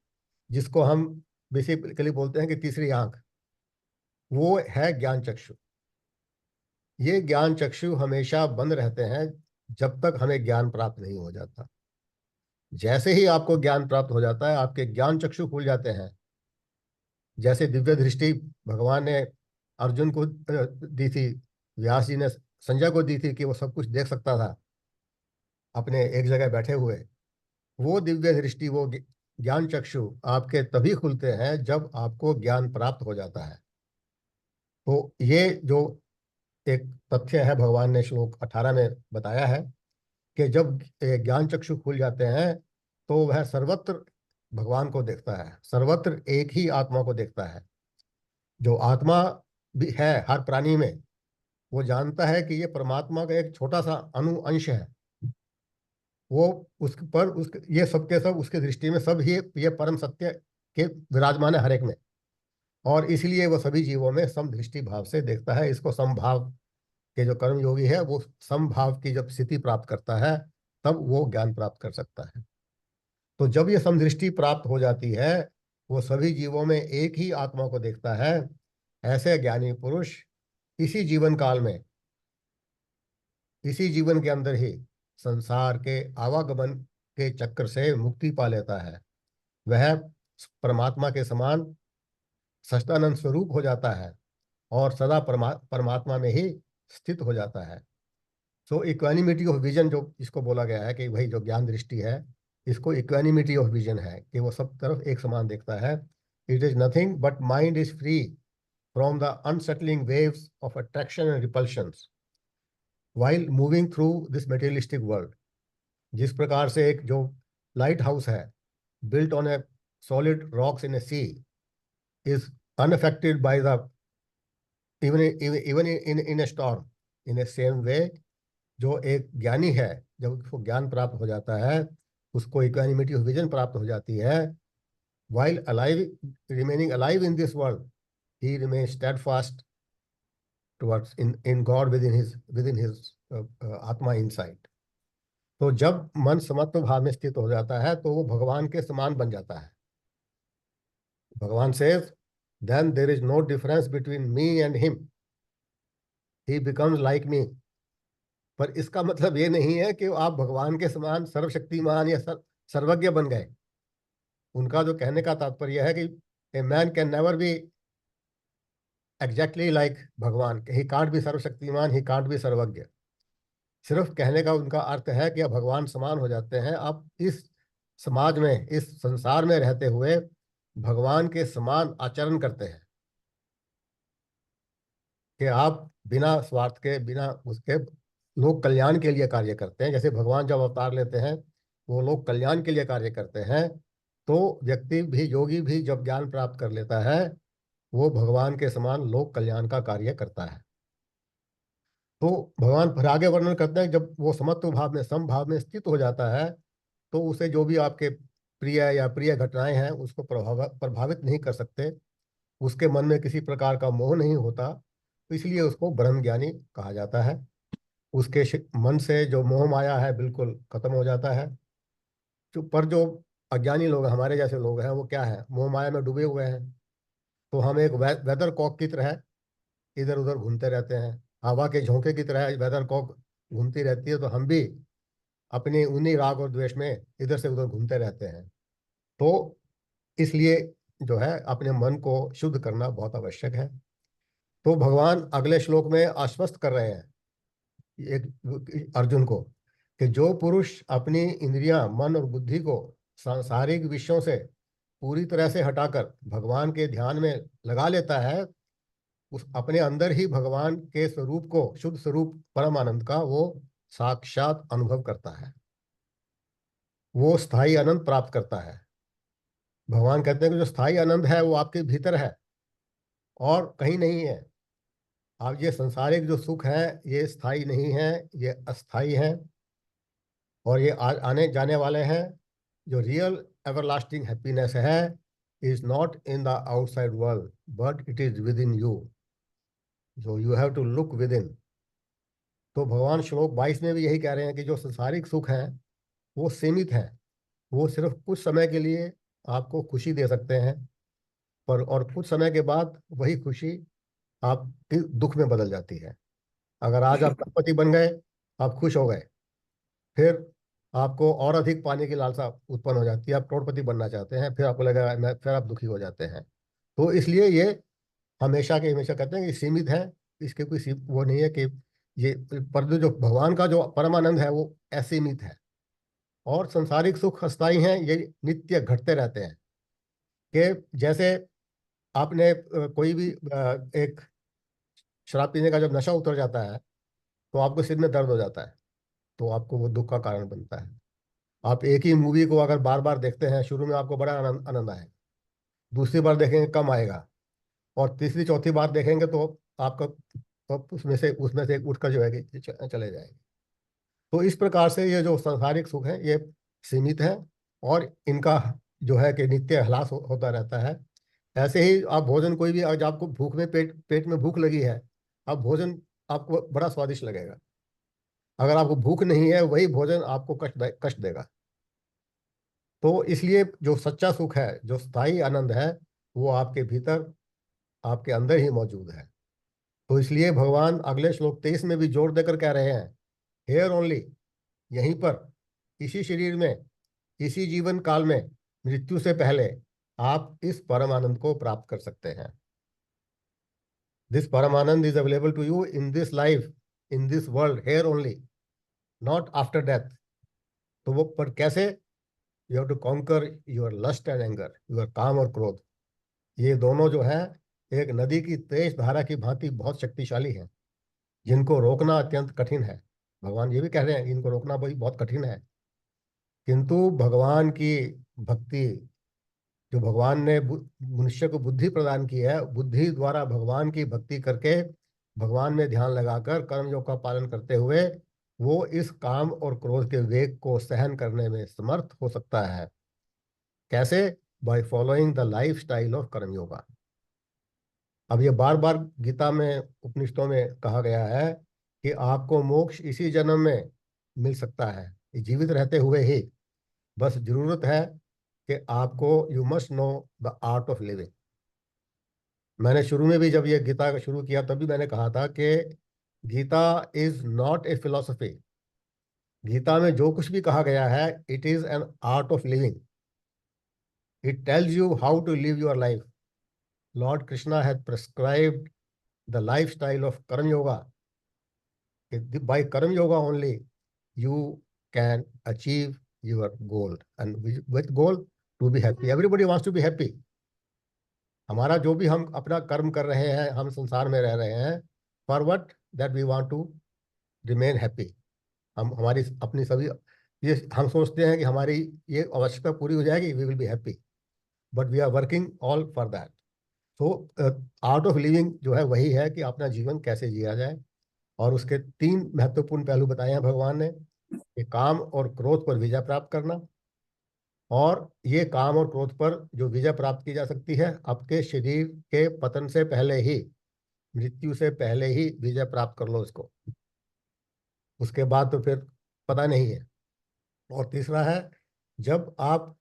जिसको हम बेसिकली बोलते हैं कि तीसरी आंख। वो है ज्ञान चक्षु। ये ज्ञान चक्षु हमेशा बंद रहते हैं जब तक हमें ज्ञान प्राप्त नहीं हो जाता। जैसे ही आपको ज्ञान प्राप्त हो जाता है, आपके ज्ञान चक्षु खुल जाते हैं। जैसे दिव्य दृष्टि भगवान ने अर्जुन को दी थी, व्यास जी ने संजय को दी थी कि वो सब कुछ देख सकता था अपने एक जगह बैठे हुए, वो दिव्य दृष्टि, वो ज्ञान चक्षु आपके तभी खुलते हैं जब आपको ज्ञान प्राप्त हो जाता है। तो ये जो एक तथ्य है भगवान ने श्लोक 18 में बताया है कि जब ज्ञान चक्षु खुल जाते हैं तो वह सर्वत्र भगवान को देखता है, सर्वत्र एक ही आत्मा को देखता है। जो आत्मा भी है हर प्राणी में, वो जानता है कि ये परमात्मा का एक छोटा सा अंश है। वो उस पर उस ये सब के सब उसकी दृष्टि में सब ही ये परम सत्य के विराजमान है हर एक में, और इसलिए वो सभी जीवों में समदृष्टि भाव से देखता है। इसको समभाव के जो कर्म योगी है वो समभाव की जब स्थिति प्राप्त करता है तब वो ज्ञान प्राप्त कर सकता है। तो जब ये समदृष्टि प्राप्त हो जाती है, वो सभी जीवों में एक ही आत्मा को देखता है। ऐसे ज्ञानी पुरुष इसी जीवन काल में, इसी जीवन के अंदर ही संसार के आवागमन के चक्र से मुक्ति पा लेता है। वह परमात्मा के समान सच्चिदानंद स्वरूप हो जाता है और सदा परमात्मा में ही स्थित हो जाता है। सो इक्वानिमिटी ऑफ विजन जो इसको बोला गया है कि भाई जो ज्ञान दृष्टि है, इसको इक्वानिमिटी ऑफ विजन है कि वो सब तरफ एक समान देखता है। It is nothing but mind is free from the unsettling waves of attraction and repulsions while moving through this materialistic world. जिस प्रकार से एक जो लाइट हाउस है built on a solid rocks in a sea is unaffected by the even in a storm, in a same way जो एक ज्ञानी है जब उसको ज्ञान प्राप्त हो जाता है, उसको इक्वानिमिटी ऑफ विजन प्राप्त हो जाती है, while alive remaining alive in this world he remains steadfast towards in God within his आत्मा inside। तो जब मन समत्व भाव में स्थित हो जाता है तो वो भगवान के समान बन जाता है। भगवान says then there is no difference between me and him, he becomes like me। पर इसका मतलब ये नहीं है कि आप भगवान के समान सर्वशक्तिमान या सर्वज्ञ बन गए। उनका जो कहने का तात्पर्य है कि a man can never be exactly like भगवान, ही कांट बी सर्वशक्तिमान, ही कांट बी सर्वज्ञ। सिर्फ कहने का उनका अर्थ है कि आप भगवान समान हो जाते हैं। आप इस समाज में, इस संसार में रहते हुए भगवान के समान आचरण करते हैं कि आप बिना स्वार्थ के, बिना उसके लोक कल्याण के लिए कार्य करते हैं। जैसे भगवान जब अवतार लेते हैं वो लोक कल्याण के लिए कार्य करते हैं। तो व्यक्ति भी, योगी भी जब ज्ञान प्राप्त कर लेता है वो भगवान के समान लोक कल्याण का कार्य करता है। तो भगवान फिर आगे वर्णन करते हैं जब वो समत्व भाव में, समभाव में स्थित हो जाता है तो उसे जो भी आपके प्रिय या प्रिय घटनाएं हैं उसको प्रभावित नहीं कर सकते, उसके मन में किसी प्रकार का मोह नहीं होता, तो इसलिए उसको ब्रह्म ज्ञानी कहा जाता है। उसके मन से जो मोह माया है बिल्कुल खत्म हो जाता है। जो अज्ञानी लोग हैं, हमारे जैसे लोग हैं, वो क्या है, मोह माया में डूबे हुए हैं। तो हम एक वेदर कॉक की तरह इधर उधर घूमते रहते हैं, हवा के झोंके की तरह वेदर कॉक घूमती रहती है। तो हम भी अपने उन्हीं राग और द्वेष में इधर से उधर घूमते रहते हैं। तो इसलिए जो है अपने मन को शुद्ध करना बहुत आवश्यक है। तो भगवान अगले श्लोक में आश्वस्त कर रहे हैं एक अर्जुन को कि जो पुरुष अपनी इंद्रियां, मन और बुद्धि को सांसारिक विषयों से पूरी तरह से हटाकर भगवान के ध्यान में लगा लेता है, उस अपने अंदर ही भगवान के स्वरूप को, शुद्ध स्वरूप परम आनंद का वो साक्षात अनुभव करता है, वो स्थायी आनंद प्राप्त करता है। भगवान कहते हैं कि जो स्थायी आनंद है वो आपके भीतर है और कहीं नहीं है। अब ये संसारिक जो सुख है ये स्थायी नहीं है, ये अस्थाई है और ये आने जाने वाले हैं। जो रियल एवरलास्टिंग हैप्पीनेस है is not in the outside world but it is within you, जो you have to look within. तो भगवान श्लोक 22 में भी यही कह रहे हैं कि जो संसारिक सुख है वो सीमित है, वो सिर्फ कुछ समय के लिए आपको खुशी दे सकते हैं, पर और कुछ समय के बाद वही खुशी आपकी दुख में बदल जाती है। अगर आज आप करोड़पति बन गए, आप खुश हो गए, फिर आपको और अधिक पाने की लालसा उत्पन्न हो जाती है, आप करोड़पति बनना चाहते हैं, फिर आपको लगेगा मैं, फिर आप दुखी हो जाते हैं। तो इसलिए ये हमेशा के हमेशा कहते हैं कि सीमित है, इसके कोई वो नहीं है कि ये, पर जो भगवान का जो परमानंद है वो असीमित है। और संसारिक सुख अस्थायी हैं, ये नित्य घटते रहते हैं। कि जैसे आपने कोई भी एक शराब पीने का जब नशा उतर जाता है तो आपको सिर में दर्द हो जाता है, तो आपको वो दुख का कारण बनता है। आप एक ही मूवी को अगर बार बार देखते हैं, शुरू में आपको बड़ा आनंद आएगा, दूसरी बार देखेंगे कम आएगा, और तीसरी चौथी बार देखेंगे तो आपका तो उसमें से उठकर जो है कि चले जाएंगे। तो इस प्रकार से ये जो सांसारिक सुख है ये सीमित है, और इनका जो है कि नित्य ह्रास होता रहता है। ऐसे ही आप भोजन कोई भी, आज आपको भूख में पेट में भूख लगी है, अब भोजन आपको बड़ा स्वादिष्ट लगेगा। अगर आपको भूख नहीं है, वही भोजन आपको कष्ट देगा। तो इसलिए जो सच्चा सुख है, जो स्थायी आनंद है, वो आपके भीतर, आपके अंदर ही मौजूद है। तो इसलिए भगवान अगले श्लोक 23 में भी जोर देकर कह रहे हैं, हेयर ओनली, यहीं पर, इसी शरीर में, इसी जीवन काल में, मृत्यु से पहले आप इस परम आनंद को प्राप्त कर सकते हैं। This param anand is available to you in this life, in this world, here only, not after death. तो वो पर कैसे? You have to conquer your lust and anger, your kaam और क्रोध। ये दोनों जो है एक नदी की तेज धारा की भांति बहुत शक्तिशाली है, जिनको रोकना अत्यंत कठिन है। भगवान ये भी कह रहे हैं, इनको रोकना बहुत कठिन है। किंतु भगवान की भक्ति, जो भगवान ने मनुष्य को बुद्धि प्रदान की है, बुद्धि द्वारा भगवान की भक्ति करके, भगवान में ध्यान लगाकर, कर्मयोग का पालन करते हुए, वो इस काम और क्रोध के वेग को सहन करने में समर्थ हो सकता है। कैसे? By following the life style of karmayoga. अब ये बार बार गीता में, उपनिषदों में कहा गया है कि आपको मोक्ष इसी जन्म में मिल सकता है, जीवित रहते हुए ही। बस जरूरत है कि आपको, you must know the art of living. मैंने शुरू में भी जब ये गीता का शुरू किया तभी मैंने कहा था कि Gita is not a philosophy. Gita में जो कुछ भी कहा गया है, it is an art of living. It tells you how to live your life. Lord Krishna has prescribed the lifestyle of Karma Yoga. By Karma Yoga only, you can achieve your goal. And with goal, to be happy. Everybody wants to be happy. हमारा जो भी हम अपना कर्म कर रहे हैं, हम संसार में रह रहे हैं, for what? That we want to remain happy. हम हमारी अपनी सभी, ये हम सोचते हैं कि हमारी ये आवश्यकता पूरी हो जाएगी, we will be happy. But we are working all for that. तो आर्ट ऑफ लिविंग जो है वही है कि अपना जीवन कैसे जिया जाए। और उसके 3 महत्वपूर्ण पहलू बताए हैं भगवान ने, कि काम और क्रोध पर विजय प्राप्त करना। और ये काम और क्रोध पर जो विजय प्राप्त की जा सकती है, आपके शरीर के पतन से पहले ही, मृत्यु से पहले ही विजय प्राप्त कर लो इसको, उसके बाद तो फिर पता नहीं है। और तीसरा है, जब आप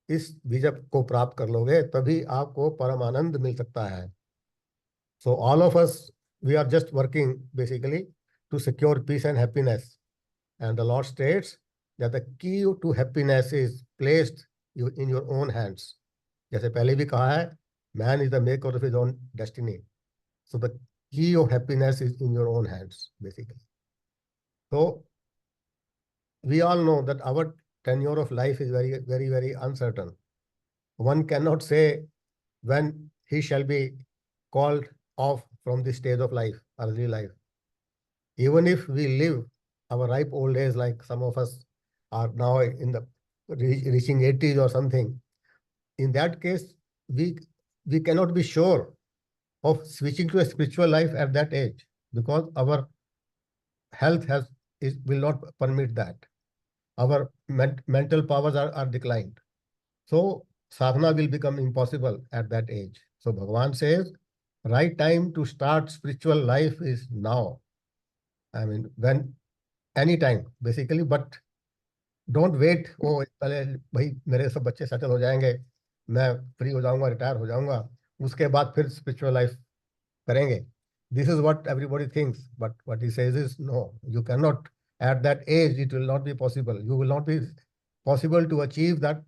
इस विजय को प्राप्त कर लोगे तभी आपको परमानंद मिल सकता है। So all of us, we are just working basically to secure peace and happiness. And the Lord states that the key to happiness is placed in your own hands. जैसे पहले भी कहा है, man is the maker of his own destiny. So the key of happiness is in your own hands, basically. So we all know that our tenure of life is very, very, very uncertain. One cannot say when he shall be called off from the stage of life, earthly life. Even if we live our ripe old age, like some of us are now in the reaching 80s or something, in that case, we cannot be sure of switching to a spiritual life at that age, because our health will not permit that. Our mental powers are declined. So sadhana will become impossible at that age. So Bhagavan says, right time to start spiritual life is now. I mean, when, any time, basically, but don't wait. ओ पहले भाई मेरे सब बच्चे settle हो जाएंगे, मैं free हो जाऊंगा, रिटायर हो जाऊंगा, उसके बाद फिर स्पिरिचुअल लाइफ करेंगे. This is what everybody thinks, but what he says is, no, you cannot. At that age, it will not be possible. You will not be possible to achieve that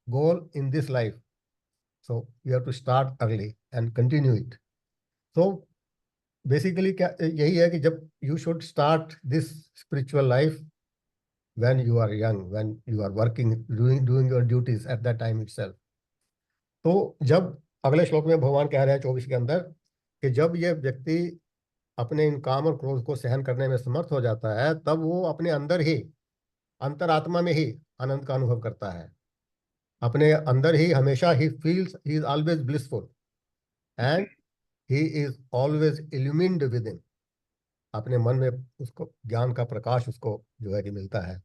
goal in this life. So you have to start early and continue it. तो basically क्या यही है कि जब you should start this spiritual life when you are young, when you are working, doing your duties at that time itself. तो जब अगले श्लोक में भगवान कह रहे हैं 24 के अंदर कि जब ये व्यक्ति अपने इन काम और क्रोध को सहन करने में समर्थ हो जाता है, तब वो अपने अंदर ही, अंतरात्मा में ही आनंद का अनुभव करता है। अपने अंदर ही हमेशा ही feels he is always blissful and he is always illumined within. अपने मन में उसको ज्ञान का प्रकाश उसको जो है कि मिलता है।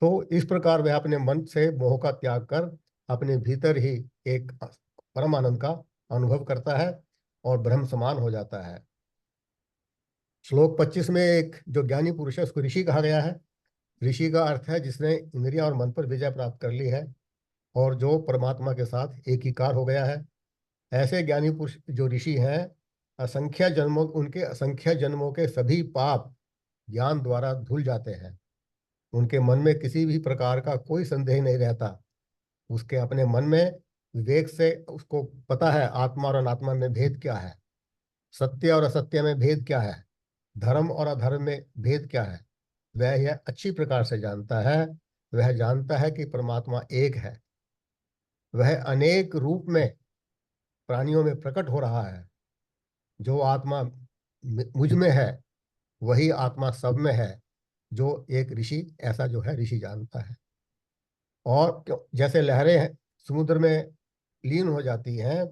तो इस प्रकार वह अपने मन से मोह का त्याग कर अपने भीतर ही एक परम आनंद का अनुभव करता है और ब्रह्म समान हो जाता है। श्लोक 25 में एक जो ज्ञानी पुरुष है उसको ऋषि कहा गया है। ऋषि का अर्थ है जिसने इंद्रिया और मन पर विजय प्राप्त कर ली है और जो परमात्मा के साथ एकीकार हो गया है। ऐसे ज्ञानी पुरुष जो ऋषि हैं, उनके असंख्य जन्मों के सभी पाप ज्ञान द्वारा धुल जाते हैं। उनके मन में किसी भी प्रकार का कोई संदेह नहीं रहता। उसके अपने मन में विवेक से उसको पता है आत्मा और अनात्मा में भेद क्या है, सत्य और असत्य में भेद क्या है, धर्म और अधर्म में भेद क्या है। वह यह अच्छी प्रकार से जानता है। वह जानता है कि परमात्मा एक है। वह अनेक रूप में प्राणियों में प्रकट हो रहा है। जो आत्मा मुझ में है वही आत्मा सब में है। जो एक ऋषि, ऐसा जो है ऋषि जानता है। और जैसे लहरें हैं समुद्र में लीन हो जाती हैं,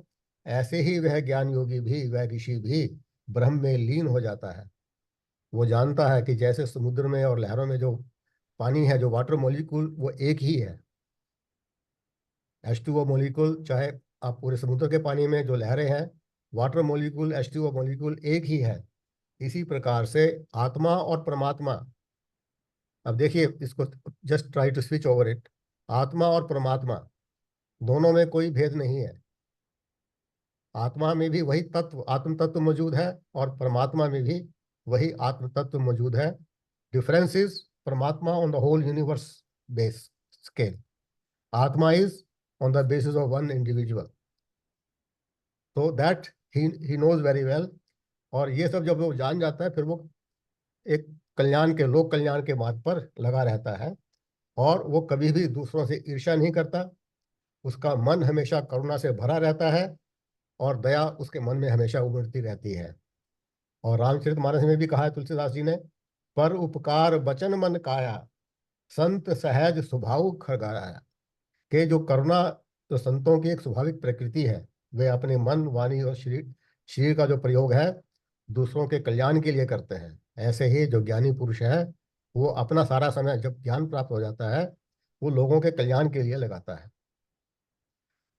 ऐसे ही वह ज्ञान योगी भी, वह ऋषि भी ब्रह्म में लीन हो जाता है। वो जानता है कि जैसे समुद्र में और लहरों में जो पानी है, जो वाटर मॉलिक्यूल, वो एक ही है। H2O मॉलिक्यूल, चाहे आप पूरे समुद्र के पानी में जो लहरें हैं, वाटर मॉलिक्यूल, H2O मॉलिक्यूल एक ही है। इसी प्रकार से आत्मा और परमात्मा, अब देखिए इसको, just try to switch over it. आत्मा और परमात्मा दोनों में कोई भेद नहीं है। आत्मा में भी वही तत्व, आत्म तत्व मौजूद है और परमात्मा में भी वही आत्म तत्व मौजूद है। Difference is paramatma on the whole universe base scale, atma is on the basis of one individual. तो that he knows very well. और ये सब जब वो जान जाता है, फिर वो एक कल्याण के, लोक कल्याण के मार्ग पर लगा रहता है और वो कभी भी दूसरों से ईर्ष्या नहीं करता। उसका मन हमेशा करुणा से भरा रहता है और दया उसके मन में हमेशा उमड़ती रहती है। और रामचरितमानस में भी कहा है तुलसीदास जी ने, पर उपकार बचन मन काया, संत सहज स्वभाव खगाया। कि जो करुणा, जो संतों की एक स्वाभाविक प्रकृति है, वे अपने मन, वाणी और शरीर का जो प्रयोग है दूसरों के कल्याण के लिए करते हैं। ऐसे ही जो ज्ञानी पुरुष है वो अपना सारा समय, जब ज्ञान प्राप्त हो जाता है, वो लोगों के कल्याण के लिए लगाता है।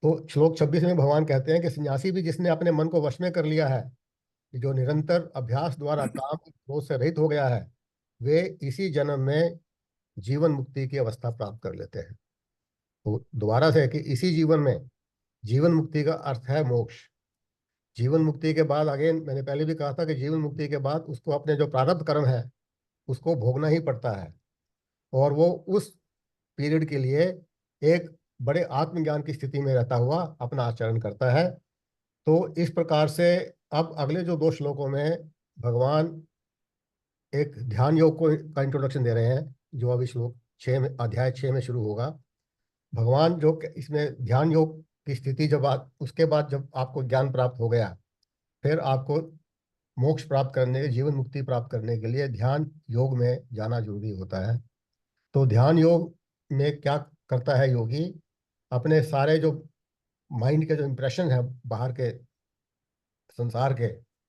तो श्लोक 26 में भगवान कहते हैं कि सन्यासी भी जिसने अपने मन को वश में कर लिया है, जो निरंतर अभ्यास द्वारा काम क्रोध से रहित हो गया है, वे इसी जन्म में जीवन मुक्ति की अवस्था प्राप्त कर लेते हैं। तो दोबारा से कि इसी जीवन में, जीवन मुक्ति का अर्थ है मोक्ष। जीवन मुक्ति के बाद, अगेन मैंने पहले भी कहा था कि जीवन मुक्ति के बाद उसको अपने जो प्रारब्ध कर्म है उसको भोगना ही पड़ता है। और वो उस पीरियड के लिए एक बड़े आत्मज्ञान की स्थिति में रहता हुआ अपना आचरण करता है। तो इस प्रकार से अब अगले जो 2 श्लोकों में भगवान एक ध्यान योग का इंट्रोडक्शन दे रहे हैं, जो अभी श्लोक 6 में, अध्याय 6 में शुरू होगा। भगवान जो इसमें ध्यान योग की स्थिति, जब उसके बाद जब आपको ज्ञान प्राप्त हो गया, फिर आपको मोक्ष प्राप्त करने, जीवन मुक्ति प्राप्त करने के लिए ध्यान योग में जाना जरूरी होता है। तो ध्यान योग में क्या करता है योगी, अपने सारे जो माइंड के जो इंप्रेशन है बाहर के संसार के,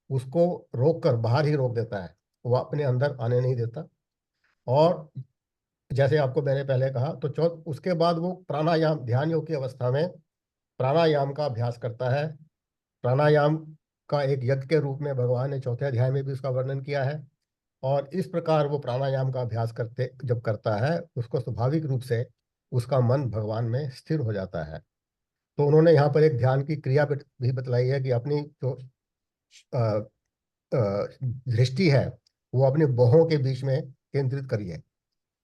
उसको रोक कर बाहर ही रोक देता है, वो अपने अंदर आने नहीं देता। और जैसे आपको मैंने पहले कहा, तो उसके बाद वो प्राणायाम, ध्यान योग की अवस्था में प्राणायाम का अभ्यास करता है। प्राणायाम का एक यज्ञ के रूप में भगवान ने 4थे अध्याय में भी उसका वर्णन किया है। और इस प्रकार वो प्राणायाम का अभ्यास जब करता है, उसको स्वाभाविक रूप से उसका मन भगवान में स्थिर हो जाता है। तो उन्होंने यहाँ पर एक ध्यान की क्रिया भी बतलाई है कि अपनी जो दृष्टि है वो अपने बाहों के बीच में केंद्रित करिए।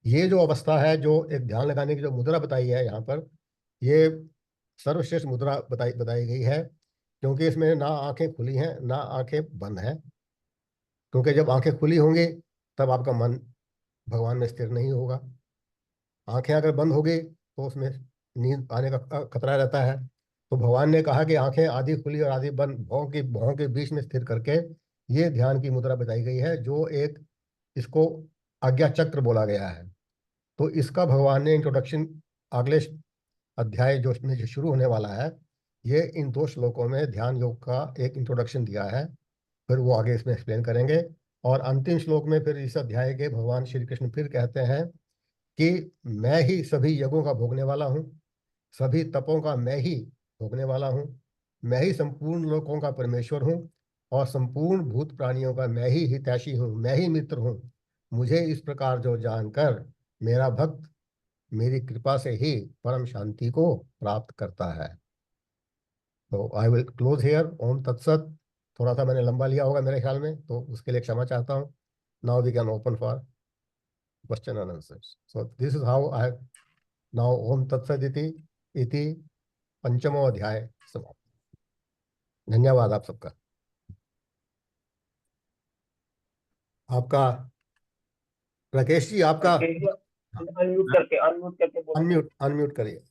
ये जो अवस्था है, जो एक ध्यान लगाने की जो मुद्रा बताई है यहाँ पर, ये सर्वश्रेष्ठ मुद्रा बताई गई है, क्योंकि इसमें ना आंखें खुली हैं ना आंखें बंद हैं, क्योंकि जब आंखें खुली होंगी तब आपका मन भगवान में स्थिर नहीं होगा। आंखें अगर बंद होगी तो उसमें नींद आने का खतरा रहता है। तो भगवान ने कहा कि आंखें आधी खुली और आधी बंद, भौं के बीच में स्थिर करके ये ध्यान की मुद्रा बताई गई है, जो एक इसको आज्ञा चक्र बोला गया है। तो इसका भगवान ने इंट्रोडक्शन अगले अध्याय जो इसमें जो शुरू होने वाला है, ये इन 2 श्लोकों में ध्यान योग का एक इंट्रोडक्शन दिया है। फिर वो आगे इसमें एक्सप्लेन करेंगे। और अंतिम श्लोक में फिर इस अध्याय के भगवान श्री कृष्ण फिर कहते हैं कि मैं ही सभी यज्ञों का भोगने वाला हूँ, सभी तपों का मैं ही भोगने वाला हूँ, मैं ही संपूर्ण लोकों का परमेश्वर हूँ और संपूर्ण भूत प्राणियों का मैं ही हितैषी हूँ, मैं ही मित्र हूँ। मुझे इस प्रकार जो जानकर मेरा भक्त मेरी कृपा से ही परम शांति को प्राप्त करता है। तो आई विल क्लोज हियर। ओम तत्सत। थोड़ा सा मैंने लंबा लिया होगा मेरे ख्याल में, तो उसके लिए क्षमा चाहता हूँ। Now we can open for question and answers. So this is how I now ओम तत्सदिति इति पंचमो अध्याय समाप्त। धन्यवाद आप सबका। आपका राकेश जी, आपका अनम्यूट करके अनम्यूट करिए।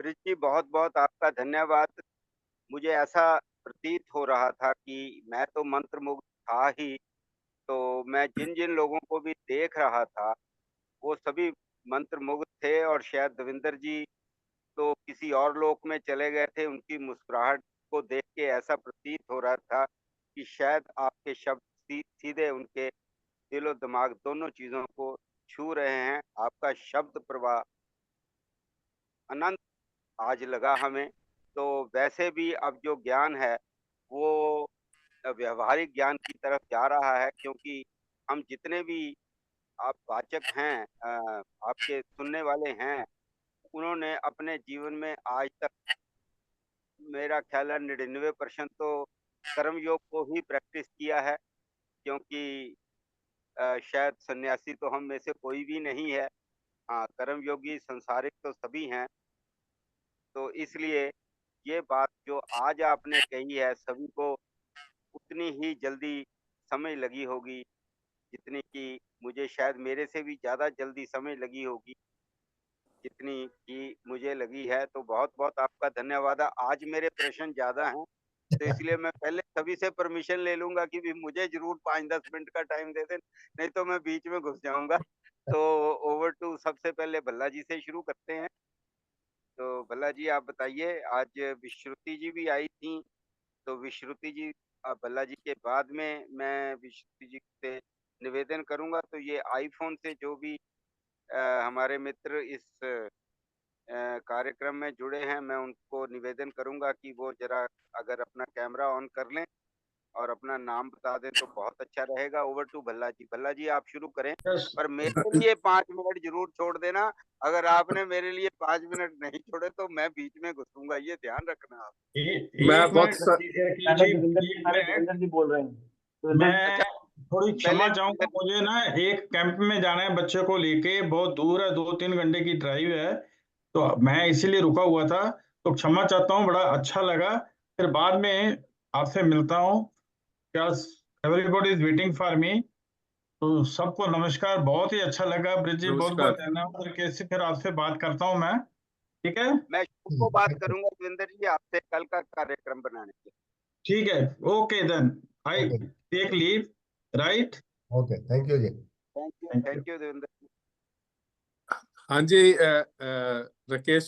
ब्रिज जी, बहुत बहुत आपका धन्यवाद। मुझे ऐसा प्रतीत हो रहा था कि मैं तो मंत्रमुग्ध था ही, तो मैं जिन जिन लोगों को भी देख रहा था वो सभी मंत्रमुग्ध थे, और शायद देवेंद्र जी तो किसी और लोक में चले गए थे। उनकी मुस्कुराहट को देख के ऐसा प्रतीत हो रहा था कि शायद आपके शब्द सीधे उनके दिलो दिमाग दोनों चीजों को छू रहे हैं। आपका शब्द प्रवाह अनंत आज लगा हमें। तो वैसे भी अब जो ज्ञान है वो व्यवहारिक ज्ञान की तरफ जा रहा है, क्योंकि हम जितने भी आप वाचक हैं, आपके सुनने वाले हैं, उन्होंने अपने जीवन में आज तक मेरा ख्याल है 99% तो कर्मयोग को ही प्रैक्टिस किया है, क्योंकि शायद सन्यासी तो हम में से कोई भी नहीं है। हाँ, कर्मयोगी संसारिक तो सभी हैं। तो इसलिए ये बात जो आज आपने कही है, सभी को उतनी ही जल्दी समझ लगी होगी जितनी कि मुझे, शायद मेरे से भी ज़्यादा जल्दी समझ लगी होगी जितनी कि मुझे लगी है। तो बहुत-बहुत आपका धन्यवाद। आज मेरे प्रश्न ज़्यादा हैं, तो इसलिए मैं पहले सभी से परमिशन ले लूँगा कि भी मुझे ज़रूर 5-10 मिनट का टाइम दे दें, नहीं तो मैं बीच में घुस जाऊँगा। तो ओवर टू, सबसे पहले भल्ला जी से शुरू करते हैं। तो भल्ला जी, आप बताइए। आज विश्रुति जी भी आई थी, तो विश्रुति जी, भल्ला जी के बाद में मैं विश्रुति जी से निवेदन करूँगा। तो ये आईफ़ोन से जो भी हमारे मित्र इस कार्यक्रम में जुड़े हैं, मैं उनको निवेदन करूँगा कि वो ज़रा अगर अपना कैमरा ऑन कर लें और अपना नाम बता दें तो बहुत अच्छा रहेगा। ओवर टू भल्ला जी। भल्ला जी, आप शुरू करें, पर मेरे लिए 5 मिनट ज़रूर छोड़ देना। अगर आपने मेरे लिए 5 मिनट नहीं छोड़े तो मैं बीच में घुसूँगा, ये ध्यान रखना आप। एक देवेंद्र जी बोल रहे हैं। मैं थोड़ी क्षमा पहले चाहूंगा, मुझे ना एक कैंप में जाना है बच्चे को लेके, बहुत दूर है, 2-3 घंटे की ड्राइव है, तो मैं इसीलिए रुका हुआ था। तो क्षमा चाहता हूँ, बड़ा अच्छा लगा। फिर बाद में आपसे मिलता हूँ। Everybody is waiting for me. तो सबको नमस्कार, बहुत ही अच्छा लगा। ब्रिज जी, बहुत बहुत धन्यवाद। कैसे फिर आपसे बात करता हूँ मैं, ठीक है? मैं शुभ को बात करूँगा देवेंद्र जी आपसे कल का कार्यक्रम बनाने के। ठीक है, okay then I take leave, right? Okay, thank you जी। Thank you Devendra ji. हाँ जी, राकेश